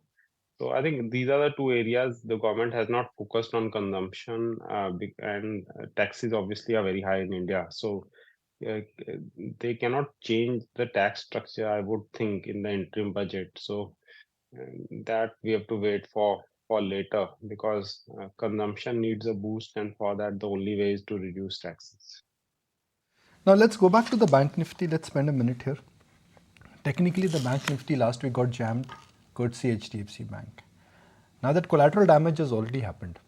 [SPEAKER 8] So I think these are the 2 areas. The government has not focused on consumption, and taxes obviously are very high in India. So they cannot change the tax structure, I would think, in the interim budget. So that we have to wait for later, because consumption needs a boost, and for that the only way is to reduce taxes.
[SPEAKER 2] Now let's go back to the bank nifty. Let's spend a minute here. Technically the bank nifty last week got jammed courtesy HDFC Bank. Now that collateral damage has already happened.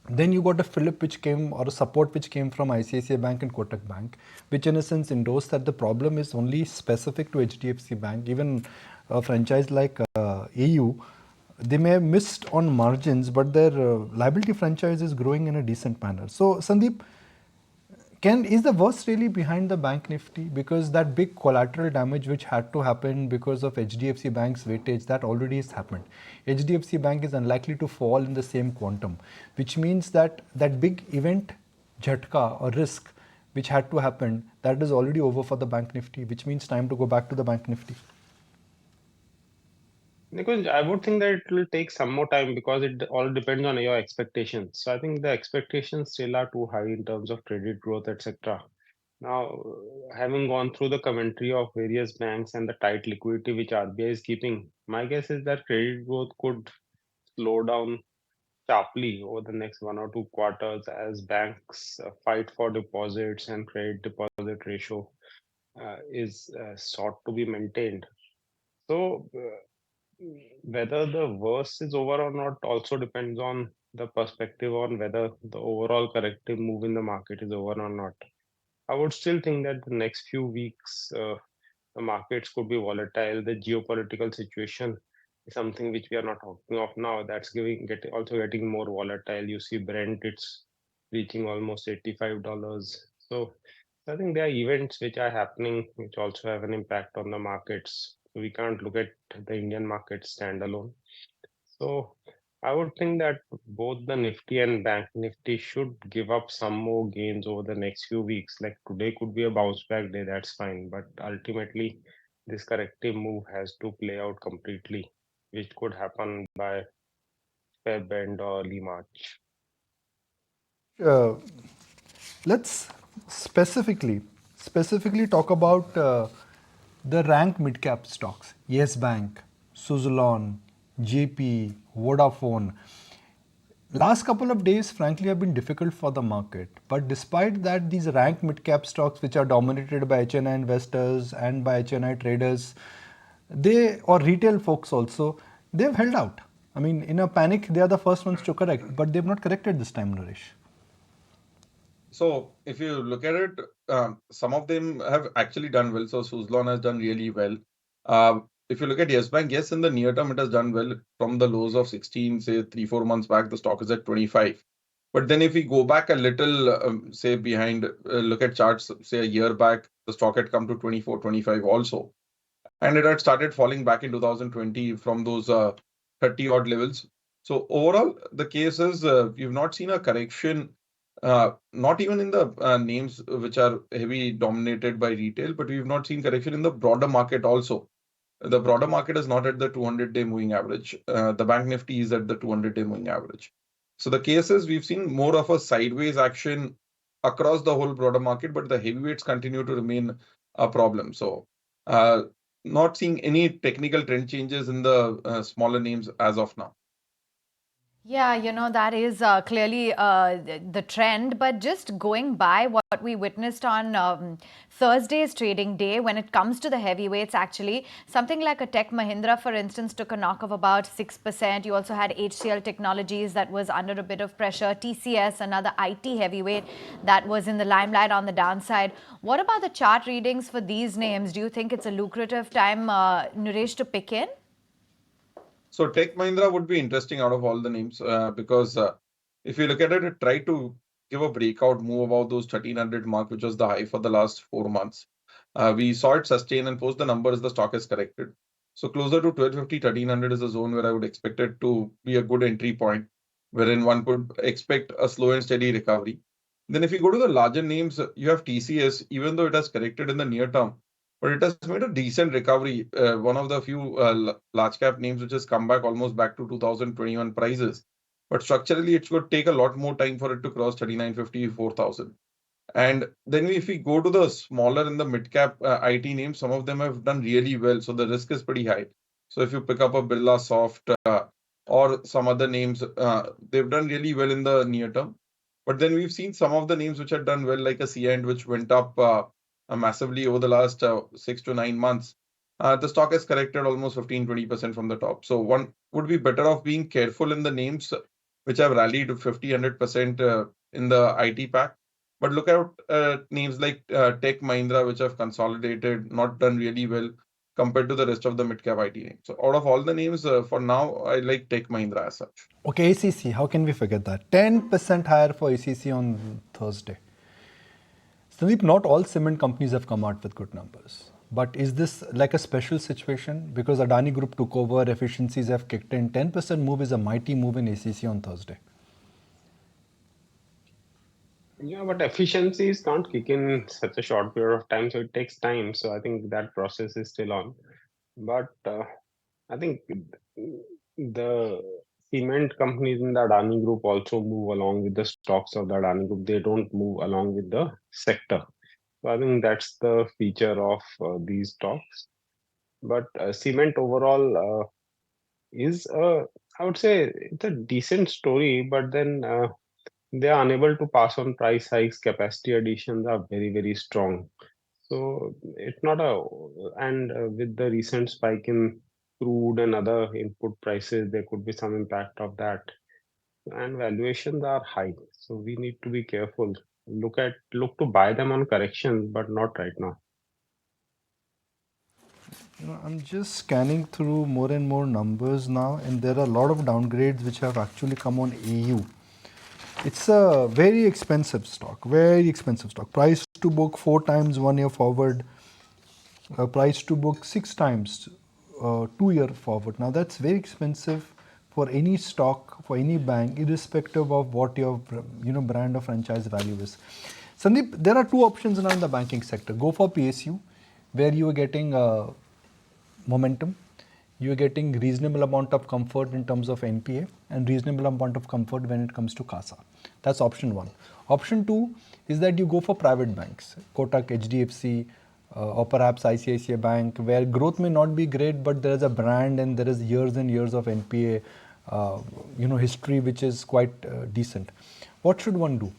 [SPEAKER 2] Then you got a fillip which came, or a support which came from ICICI Bank and Kotak Bank, which in a sense endorsed that the problem is only specific to HDFC Bank. Even a franchise like AU, they may have missed on margins, but their liability franchise is growing in a decent manner. So Sandeep, is the worst really behind the bank nifty? Because that big collateral damage which had to happen because of HDFC Bank's weightage, that already has happened. HDFC Bank is unlikely to fall in the same quantum, which means that that big event jhatka or risk which had to happen, that is already over for the bank nifty, which means time to go back to the bank nifty.
[SPEAKER 8] Nikunj, I would think that it will take some more time because it all depends on your expectations. So I think the expectations still are too high in terms of credit growth, etc. Now, having gone through the commentary of various banks and the tight liquidity which RBI is keeping, my guess is that credit growth could slow down sharply over the next 1 or 2 quarters as banks fight for deposits and credit deposit ratio is sought to be maintained. So, whether the worst is over or not also depends on the perspective on whether the overall corrective move in the market is over or not. I would still think that the next few weeks, the markets could be volatile. The geopolitical situation is something which we are not talking of now. That's also getting more volatile. You see Brent, it's reaching almost $85. So I think there are events which are happening which also have an impact on the markets. So we can't look at the Indian market standalone. So I would think that both the Nifty and Bank Nifty should give up some more gains over the next few weeks. Like today could be a bounce back day, that's fine. But ultimately, this corrective move has to play out completely, which could happen by Feb end or early March.
[SPEAKER 2] Uh, let's specifically talk about the rank mid-cap stocks. Yes Bank, Suzlon, JP, Vodafone. Last couple of days, frankly, have been difficult for the market. But despite that, these rank mid-cap stocks, which are dominated by HNI investors and by HNI traders, or retail folks also, they've held out. I mean, in a panic, they are the first ones to correct, but they've not corrected this time, Nooresh.
[SPEAKER 4] So if you look at it, some of them have actually done well. So Suzlon has done really well. If you look at Yes Bank, yes, in the near term, it has done well from the lows of 16, say 3-4 months back, the stock is at 25. But then if we go back a little, say behind, look at charts, say a year back, the stock had come to 24, 25 also. And it had started falling back in 2020 from those 30 odd levels. So overall, the case is we've not seen a correction, not even in the names which are heavy dominated by retail, but we've not seen correction in the broader market also. The broader market is not at the 200-day moving average. The Bank Nifty is at the 200-day moving average. So the case is we've seen more of a sideways action across the whole broader market, but the heavyweights continue to remain a problem. So not seeing any technical trend changes in the smaller names as of now.
[SPEAKER 3] Yeah, that is clearly the trend. But just going by what we witnessed on Thursday's trading day, when it comes to the heavyweights, actually, something like a Tech Mahindra, for instance, took a knock of about 6%. You also had HCL Technologies that was under a bit of pressure. TCS, another IT heavyweight that was in the limelight on the downside. What about the chart readings for these names? Do you think it's a lucrative time, Nooresh, to pick in?
[SPEAKER 4] So Tech Mahindra would be interesting out of all the names because if you look at it, it tried to give a breakout move about those 1300 mark, which was the high for the last 4 months. We saw it sustain and post the numbers, the stock has corrected. So closer to 1250, 1300 is a zone where I would expect it to be a good entry point, wherein one could expect a slow and steady recovery. Then if you go to the larger names, you have TCS, even though it has corrected in the near term, but it has made a decent recovery. One of the few large cap names which has come back almost back to 2021 prices. But structurally, it should take a lot more time for it to cross 3950, 4000. And then if we go to the smaller and the mid cap IT names, some of them have done really well. So the risk is pretty high. So if you pick up a Birla Soft or some other names, they've done really well in the near term. But then we've seen some of the names which have done well, like a Cient, which went up massively over the last 6 to 9 months. The stock has corrected almost 15-20% from the top. So one would be better off being careful in the names which have rallied 50-100% in the IT pack. But look at names like Tech Mahindra, which have consolidated, not done really well compared to the rest of the mid-cap IT names. So out of all the names, for now, I like Tech Mahindra as such.
[SPEAKER 2] Okay, ACC, how can we forget that? 10% higher for ACC on Thursday. Sandip, not all cement companies have come out with good numbers. But is this like a special situation? Because Adani Group took over, efficiencies have kicked in. 10% move is a mighty move in ACC on Thursday.
[SPEAKER 8] Yeah, but efficiencies can't kick in such a short period of time, so it takes time. So I think that process is still on. But I think the cement companies in the Adani Group also move along with the stocks of the Adani Group. They don't move along with the sector. So I think that's the feature of these stocks. But cement overall is I would say it's a decent story, but then they are unable to pass on price hikes. Capacity additions are very, very strong. So it's not a, and with the recent spike in crude and other input prices, there could be some impact of that. And valuations are high, so we need to be careful. Look to buy them on corrections, but not right now.
[SPEAKER 2] I'm just scanning through more and more numbers now, and there are a lot of downgrades which have actually come on AU. It's a very expensive stock, very expensive stock. Price to book 4 times 1 year forward, price to book 6 times 2 year forward. Now that's very expensive for any stock, for any bank, irrespective of what your brand or franchise value is. Sandip, there are 2 options now in the banking sector. Go for PSU, where you are getting momentum, you are getting reasonable amount of comfort in terms of NPA and reasonable amount of comfort when it comes to CASA. That's option 1. Option 2 is that you go for private banks, Kotak, HDFC, or perhaps ICICI Bank, where growth may not be great, but there is a brand and there is years and years of NPA, history which is quite decent. What should one do?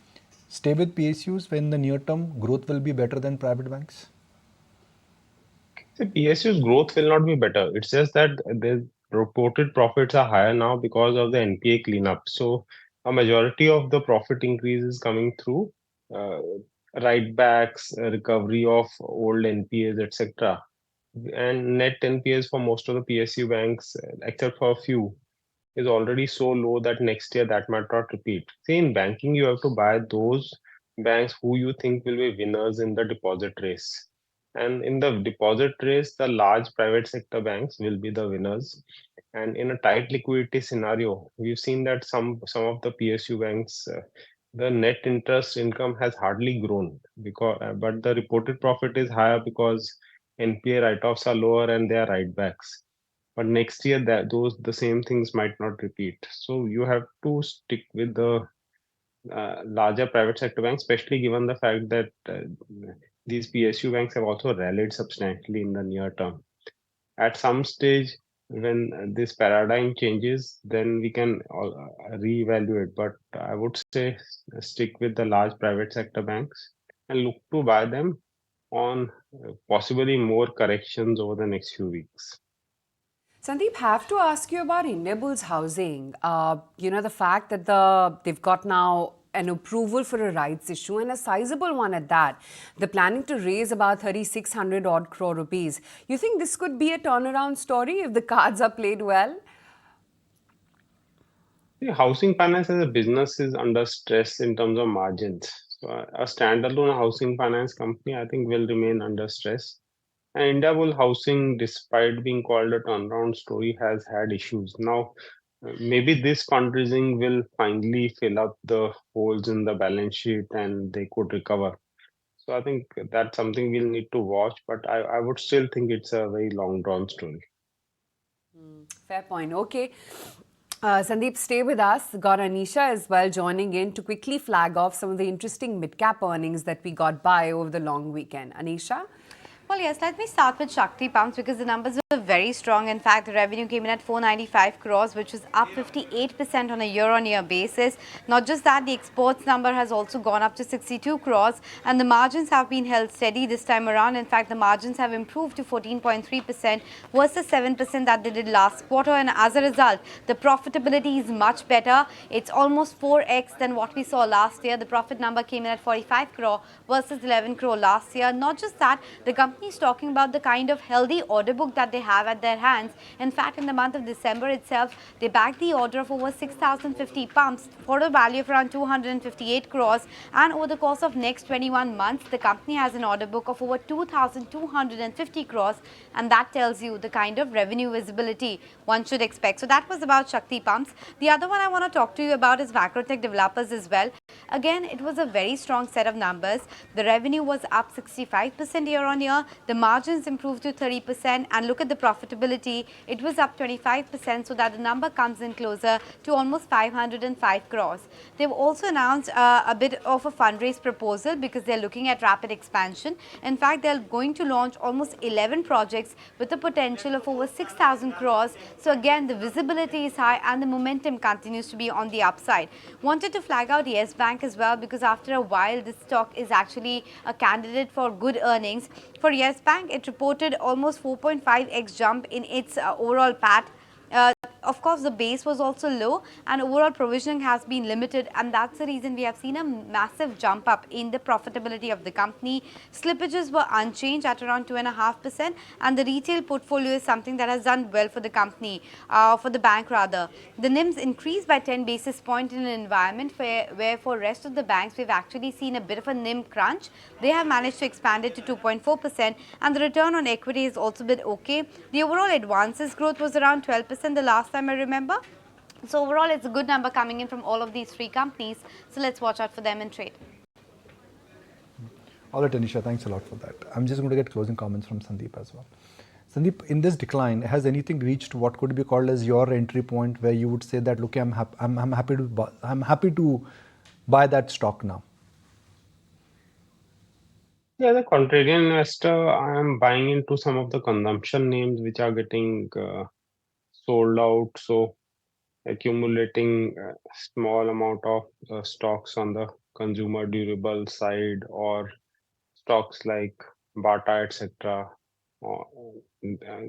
[SPEAKER 2] Stay with PSUs when in the near term growth will be better than private banks?
[SPEAKER 8] The PSU's growth will not be better. It's just that the reported profits are higher now because of the NPA cleanup. So a majority of the profit increase is coming through uh, write backs, recovery of old NPAs, etc. And net NPAs for most of the PSU banks, except for a few, is already so low that next year that might not repeat. See, in banking, you have to buy those banks who you think will be winners in the deposit race. And in the deposit race, the large private sector banks will be the winners. And in a tight liquidity scenario, we've seen that some of the PSU banks, the net interest income has hardly grown because, but the reported profit is higher because NPA write-offs are lower and they are write-backs. But next year, the same things might not repeat. So you have to stick with the larger private sector banks, especially given the fact that these PSU banks have also rallied substantially in the near term. At some stage, when this paradigm changes, then we can reevaluate. But I would say stick with the large private sector banks and look to buy them on possibly more corrections over the next few weeks.
[SPEAKER 1] Sandeep, have to ask you about Indiabulls Housing. The fact that they've got now an approval for a rights issue and a sizable one at that. They're planning to raise about 3,600 odd crore rupees. You think this could be a turnaround story if the cards are played well?
[SPEAKER 8] The housing finance as a business is under stress in terms of margins. So a standalone housing finance company, I think, will remain under stress. And Indiabulls Housing, despite being called a turnaround story, has had issues. Now, maybe this fundraising will finally fill up the holes in the balance sheet and they could recover. So I think that's something we'll need to watch, but I would still think it's a very long drawn story.
[SPEAKER 1] Fair point. Okay. Sandeep, stay with us. Got Anisha as well joining in to quickly flag off some of the interesting mid-cap earnings that we got by over the long weekend. Anisha?
[SPEAKER 5] Well, yes, let me start with Shakti Pumps because the numbers were very strong. In fact, the revenue came in at 495 crores, which is up 58% on a year-on-year basis. Not just that, the exports number has also gone up to 62 crores and the margins have been held steady this time around. In fact, the margins have improved to 14.3% versus 7% that they did last quarter. And as a result, the profitability is much better. It's almost 4x than what we saw last year. The profit number came in at 45 crore versus 11 crore last year. Not just that, the company is talking about the kind of healthy order book that they have at their hands. In fact, in the month of December itself, they bagged the order of over 6,050 pumps for a value of around 258 crores. And over the course of next 21 months, the company has an order book of over 2,250 crores. And that tells you the kind of revenue visibility one should expect. So that was about Shakti Pumps. The other one I want to talk to you about is Macrotech Developers as well. Again, it was a very strong set of numbers. The revenue was up 65% year on year. Dalmia, the margins improved to 30%, and look at the profitability, it was up 25%, so that the number comes in closer to almost 505 crores. They've also announced a bit of a fundraise proposal because they're looking at rapid expansion. In fact, they're going to launch almost 11 projects with a potential of over 6,000 crores. So again, the visibility is high and the momentum continues to be on the upside. Wanted to flag out Yes Bank as well, because after a while this stock is actually a candidate for good earnings. For Yes Bank, it reported almost 4.5x jump in its overall PAT. Of course, the base was also low and overall provisioning has been limited, and that's the reason we have seen a massive jump up in the profitability of the company. Slippages were unchanged at around 2.5%, and the retail portfolio is something that has done well for the company, for the bank rather. The NIMs increased by 10 basis points in an environment where for rest of the banks we've actually seen a bit of a NIM crunch. They have managed to expand it to 2.4%, and the return on equity has also been okay. The overall advances growth was around 12% the last time I remember. So overall, it's a good number coming in from all of these three companies. So let's watch out for them in trade.
[SPEAKER 2] All right, Anisha, thanks a lot for that. I'm just going to get closing comments from Sandip as well. Sandip, in this decline, has anything reached what could be called as your entry point, where you would say that, look, I'm happy to buy that stock now?
[SPEAKER 8] Yeah, the contrarian investor, I am buying into some of the consumption names which are getting sold out. So accumulating a small amount of stocks on the consumer durable side, or stocks like Bata, etc.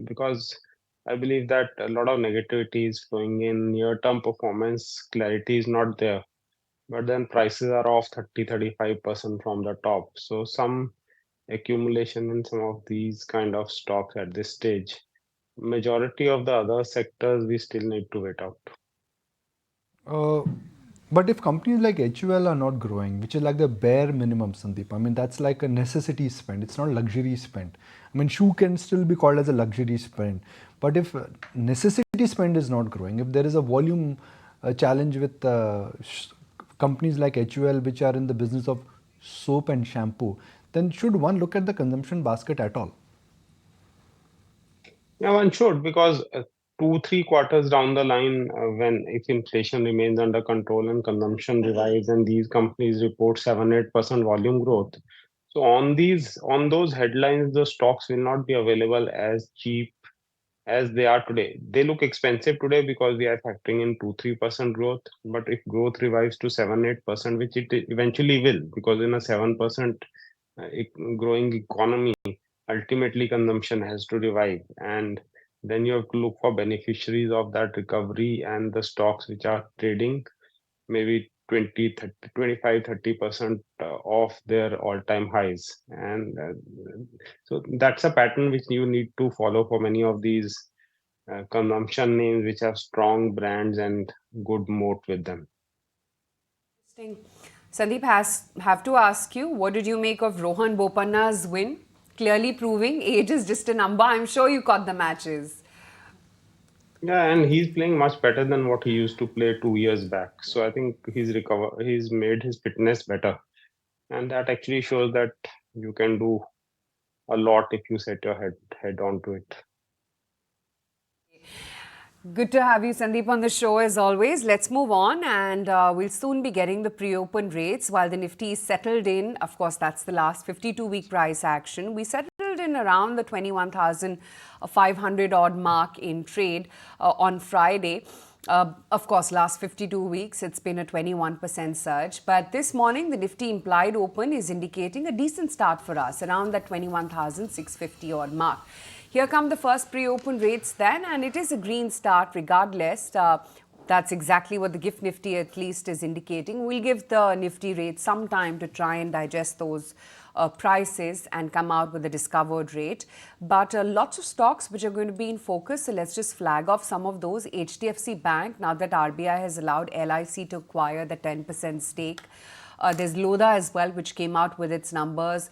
[SPEAKER 8] Because I believe that a lot of negativity is flowing in. Near-term performance clarity is not there, but then prices are off 30-35% from the top. So some accumulation in some of these kind of stocks at this stage. Majority of the other sectors we still need to wait out.
[SPEAKER 2] But if companies like HUL are not growing, which is like the bare minimum, Sandeep, I mean, that's like a necessity spend. It's not luxury spend. I mean, shoe can still be called as a luxury spend. But if necessity spend is not growing, if there is a volume challenge with companies like HUL, which are in the business of soap and shampoo, then should one look at the consumption basket at all?
[SPEAKER 8] Yeah, one should, because 2-3 quarters down the line, if inflation remains under control and consumption revives, and these companies report 7-8% volume growth, so on those headlines, the stocks will not be available as cheap as they are today. They look expensive today because we are factoring in 2-3% growth. But if growth revives to 7-8%, which it eventually will, because in a 7% growing economy, ultimately consumption has to revive, and then you have to look for beneficiaries of that recovery, and the stocks which are trading maybe 25-30% off their all-time highs. And so that's a pattern which you need to follow for many of these consumption names which have strong brands and good moat with them.
[SPEAKER 1] Interesting. Sandeep, have to ask you, what did you make of Rohan Bopanna's win? Clearly proving age is just a number. I'm sure you caught the matches.
[SPEAKER 8] Yeah, and he's playing much better than what he used to play 2 years back. So I think he's made his fitness better. And that actually shows that you can do a lot if you set your head onto it.
[SPEAKER 1] Good to have you, Sandeep, on the show as always. Let's move on, and we'll soon be getting the pre-open rates while the Nifty is settled in. Of course, that's the last 52-week price action. We settled in around the 21,500 odd mark in trade on Friday. Of course, last 52 weeks, it's been a 21% surge. But this morning, the Nifty implied open is indicating a decent start for us, around that 21,650 odd mark. Here come the first pre-open rates then, and it is a green start regardless. That's exactly what the GIFT Nifty at least is indicating. We'll give the Nifty rate some time to try and digest those prices and come out with a discovered rate. But lots of stocks which are going to be in focus. So let's just flag off some of those. HDFC Bank, now that RBI has allowed LIC to acquire the 10% stake. There's Lodha as well, which came out with its numbers.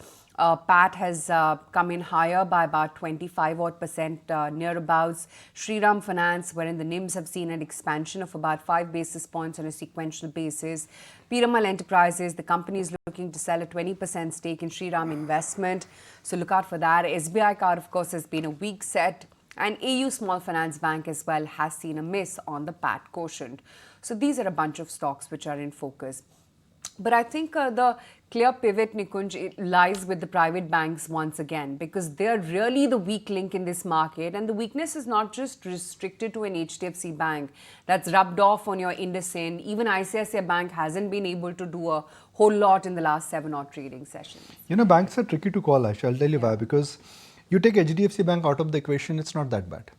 [SPEAKER 1] PAT has come in higher by about 25% nearabouts. Shriram Finance, wherein the NIMs have seen an expansion of about 5 basis points on a sequential basis. Piramal Enterprises, the company is looking to sell a 20% stake in Shriram Investment. So look out for that. SBI Card, of course, has been a weak set. And AU Small Finance Bank as well has seen a miss on the PAT quotient. So these are a bunch of stocks which are in focus. But I think the clear pivot, Nikunj, lies with the private banks once again, because they're really the weak link in this market. And the weakness is not just restricted to an HDFC bank that's rubbed off on your IndusInd. Even ICICI Bank hasn't been able to do a whole lot in the last 7 odd trading sessions.
[SPEAKER 2] You know, banks are tricky to call, Ash. I'll tell you why. Because you take HDFC Bank out of the equation, it's not that bad.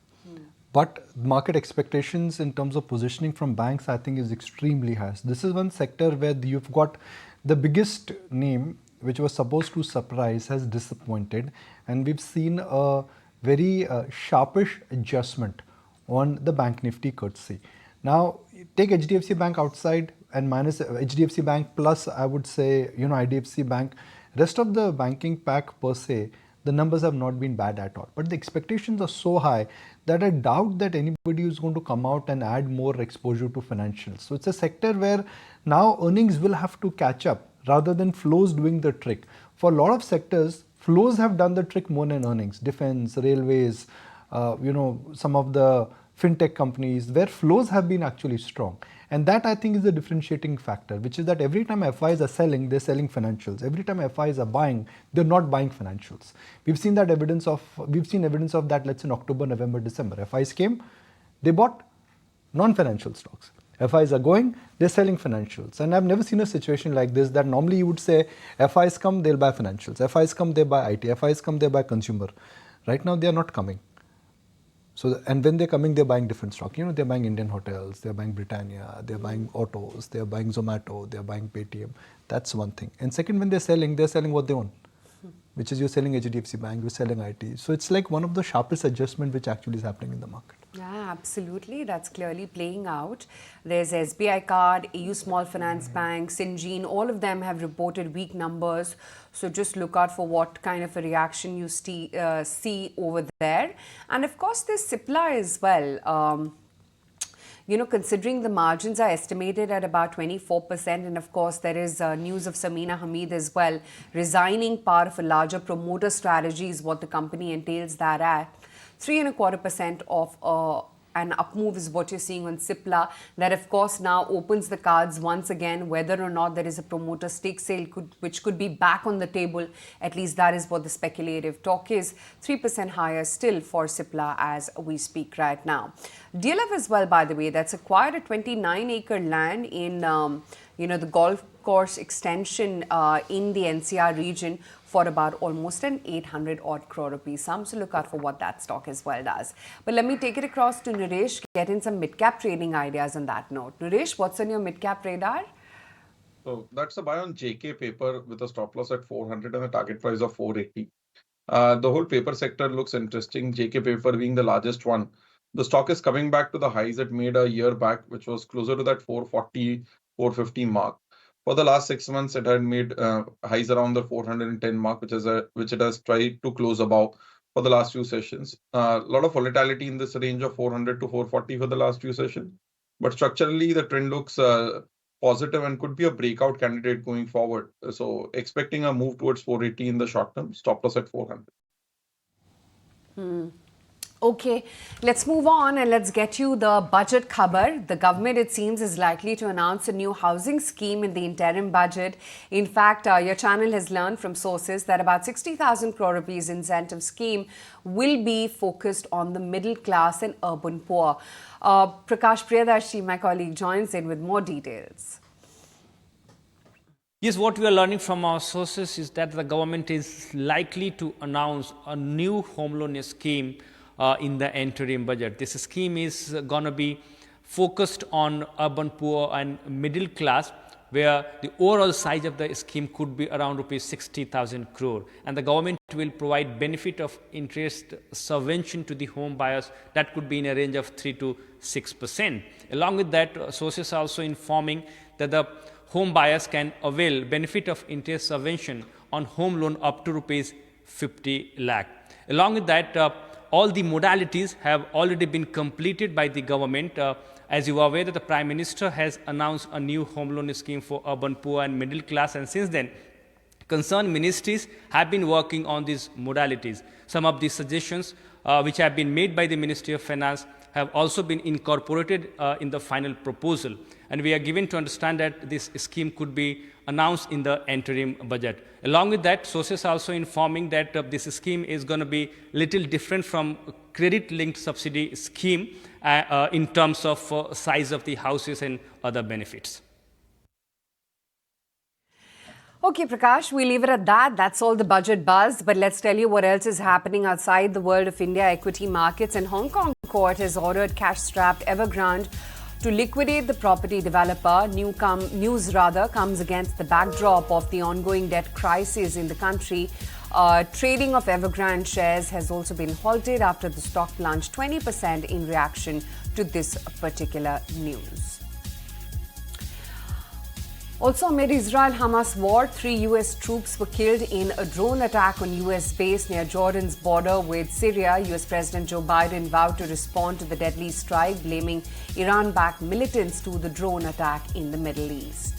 [SPEAKER 2] But market expectations in terms of positioning from banks, I think, is extremely high. This is one sector where you've got the biggest name, which was supposed to surprise, has disappointed. And we've seen a very sharpish adjustment on the bank nifty courtesy. Now, take HDFC Bank outside and minus HDFC Bank plus, I would say, IDFC Bank. Rest of the banking pack per se, the numbers have not been bad at all. But the expectations are so high that I doubt that anybody is going to come out and add more exposure to financials. So it's a sector where now earnings will have to catch up rather than flows doing the trick. For a lot of sectors, flows have done the trick more than earnings. Defense, railways, some of the fintech companies where flows have been actually strong. And that, I think, is the differentiating factor, which is that every time FIs are selling, they're selling financials. Every time FIs are buying, they're not buying financials. We've seen evidence of that, let's say, in October, November, December. FIs came, they bought non-financial stocks. FIs are going, they're selling financials. And I've never seen a situation like this that normally you would say, FIs come, they'll buy financials. FIs come, they buy IT. FIs come, they buy consumer. Right now, they are not coming. So, and when they're coming, they're buying different stock. They're buying Indian hotels, they're buying Britannia, they're buying autos, they're buying Zomato, they're buying Paytm. That's one thing. And second, when they're selling what they own, which is you're selling HDFC Bank, you're selling IT. So it's like one of the sharpest adjustment which actually is happening in the market.
[SPEAKER 1] Yeah, absolutely. That's clearly playing out. There's SBI Card, AU Small Finance Bank, Syngene, all of them have reported weak numbers. So just look out for what kind of a reaction you see over there. And of course, there's Cipla as well. Considering the margins are estimated at about 24%, and of course there is news of Samina Hamid as well, resigning part of a larger promoter strategy is what the company entails that at. 3.25% of an up move is what you're seeing on Cipla. That of course now opens the cards once again, whether or not there is a promoter stake sale which could be back on the table. At least that is what the speculative talk is. 3% higher still for Cipla as we speak right now. DLF as well, by the way, that's acquired a 29-acre land in the golf course extension in the NCR region for about almost an 800 odd crore rupees sum. So look out for what that stock as well does. But let me take it across to Nooresh, get in some mid-cap trading ideas on that note. Nooresh, what's on your mid-cap radar?
[SPEAKER 4] So that's a buy on JK Paper with a stop loss at 400 and a target price of 480. The whole paper sector looks interesting, JK Paper being the largest one. The stock is coming back to the highs it made a year back, which was closer to that 440, 450 mark. For the last 6 months, it had made highs around the 410 mark, which it has tried to close above for the last few sessions. A lot of volatility in this range of 400 to 440 for the last few sessions. But structurally, the trend looks positive and could be a breakout candidate going forward. So expecting a move towards 480 in the short term, stop loss at 400.
[SPEAKER 1] Okay, let's move on and let's get you the budget khabar. The government, it seems, is likely to announce a new housing scheme in the interim budget. In fact, your channel has learned from sources that about 60,000 crore rupees incentive scheme will be focused on the middle class and urban poor. Prakash Priyadarshi, my colleague, joins in with more details.
[SPEAKER 9] Yes, what we are learning from our sources is that the government is likely to announce a new home loan scheme in the interim budget. This scheme is going to be focused on urban poor and middle class, where the overall size of the scheme could be around rupees 60,000 crore. And the government will provide benefit of interest subvention to the home buyers that could be in a range of 3 to 6%. Along with that, sources are also informing that the home buyers can avail benefit of interest subvention on home loan up to rupees 50 lakh. Along with that, all the modalities have already been completed by the government As you are aware that the Prime Minister has announced a new home loan scheme for urban poor and middle class, and since then concerned ministries have been working on these modalities. Some of these suggestions which have been made by the Ministry of Finance have also been incorporated in the final proposal, and we are given to understand that this scheme could be announced in the interim budget. Along with that, sources are also informing that this scheme is going to be little different from credit-linked subsidy scheme in terms of size of the houses and other benefits.
[SPEAKER 1] Okay, Prakash, we leave it at that. That's all the budget buzz. But let's tell you what else is happening outside the world of India equity markets. And Hong Kong court has ordered cash-strapped Evergrande to liquidate the property developer. News comes against the backdrop of the ongoing debt crisis in the country. Trading of Evergrande shares has also been halted after the stock plunged 20% in reaction to this particular news. Also, amid Israel-Hamas war, 3 U.S. troops were killed in a drone attack on U.S. base near Jordan's border with Syria. U.S. President Joe Biden vowed to respond to the deadly strike, blaming Iran-backed militants to the drone attack in the Middle East.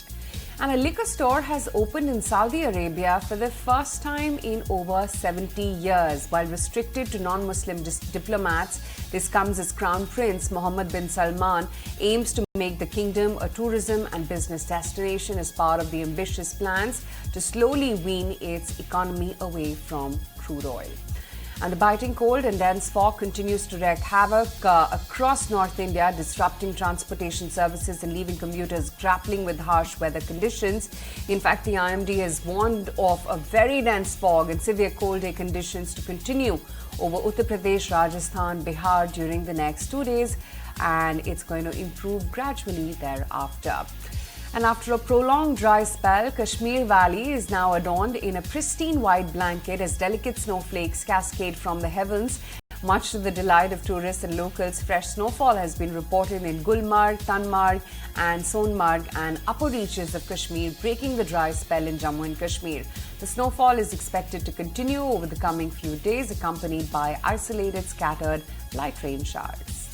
[SPEAKER 1] And a liquor store has opened in Saudi Arabia for the first time in over 70 years. While restricted to non-Muslim diplomats, this comes as Crown Prince Mohammed bin Salman aims to make the kingdom a tourism and business destination as part of the ambitious plans to slowly wean its economy away from crude oil. And the biting cold and dense fog continues to wreak havoc across North India, disrupting transportation services and leaving commuters grappling with harsh weather conditions. In fact, the IMD has warned of a very dense fog and severe cold day conditions to continue over Uttar Pradesh, Rajasthan, Bihar during the next 2 days, and it's going to improve gradually thereafter. And after a prolonged dry spell, Kashmir Valley is now adorned in a pristine white blanket as delicate snowflakes cascade from the heavens. Much to the delight of tourists and locals, fresh snowfall has been reported in Gulmarg, Tanmarg and Sonmarg and upper reaches of Kashmir, breaking the dry spell in Jammu and Kashmir. The snowfall is expected to continue over the coming few days, accompanied by isolated scattered light rain showers.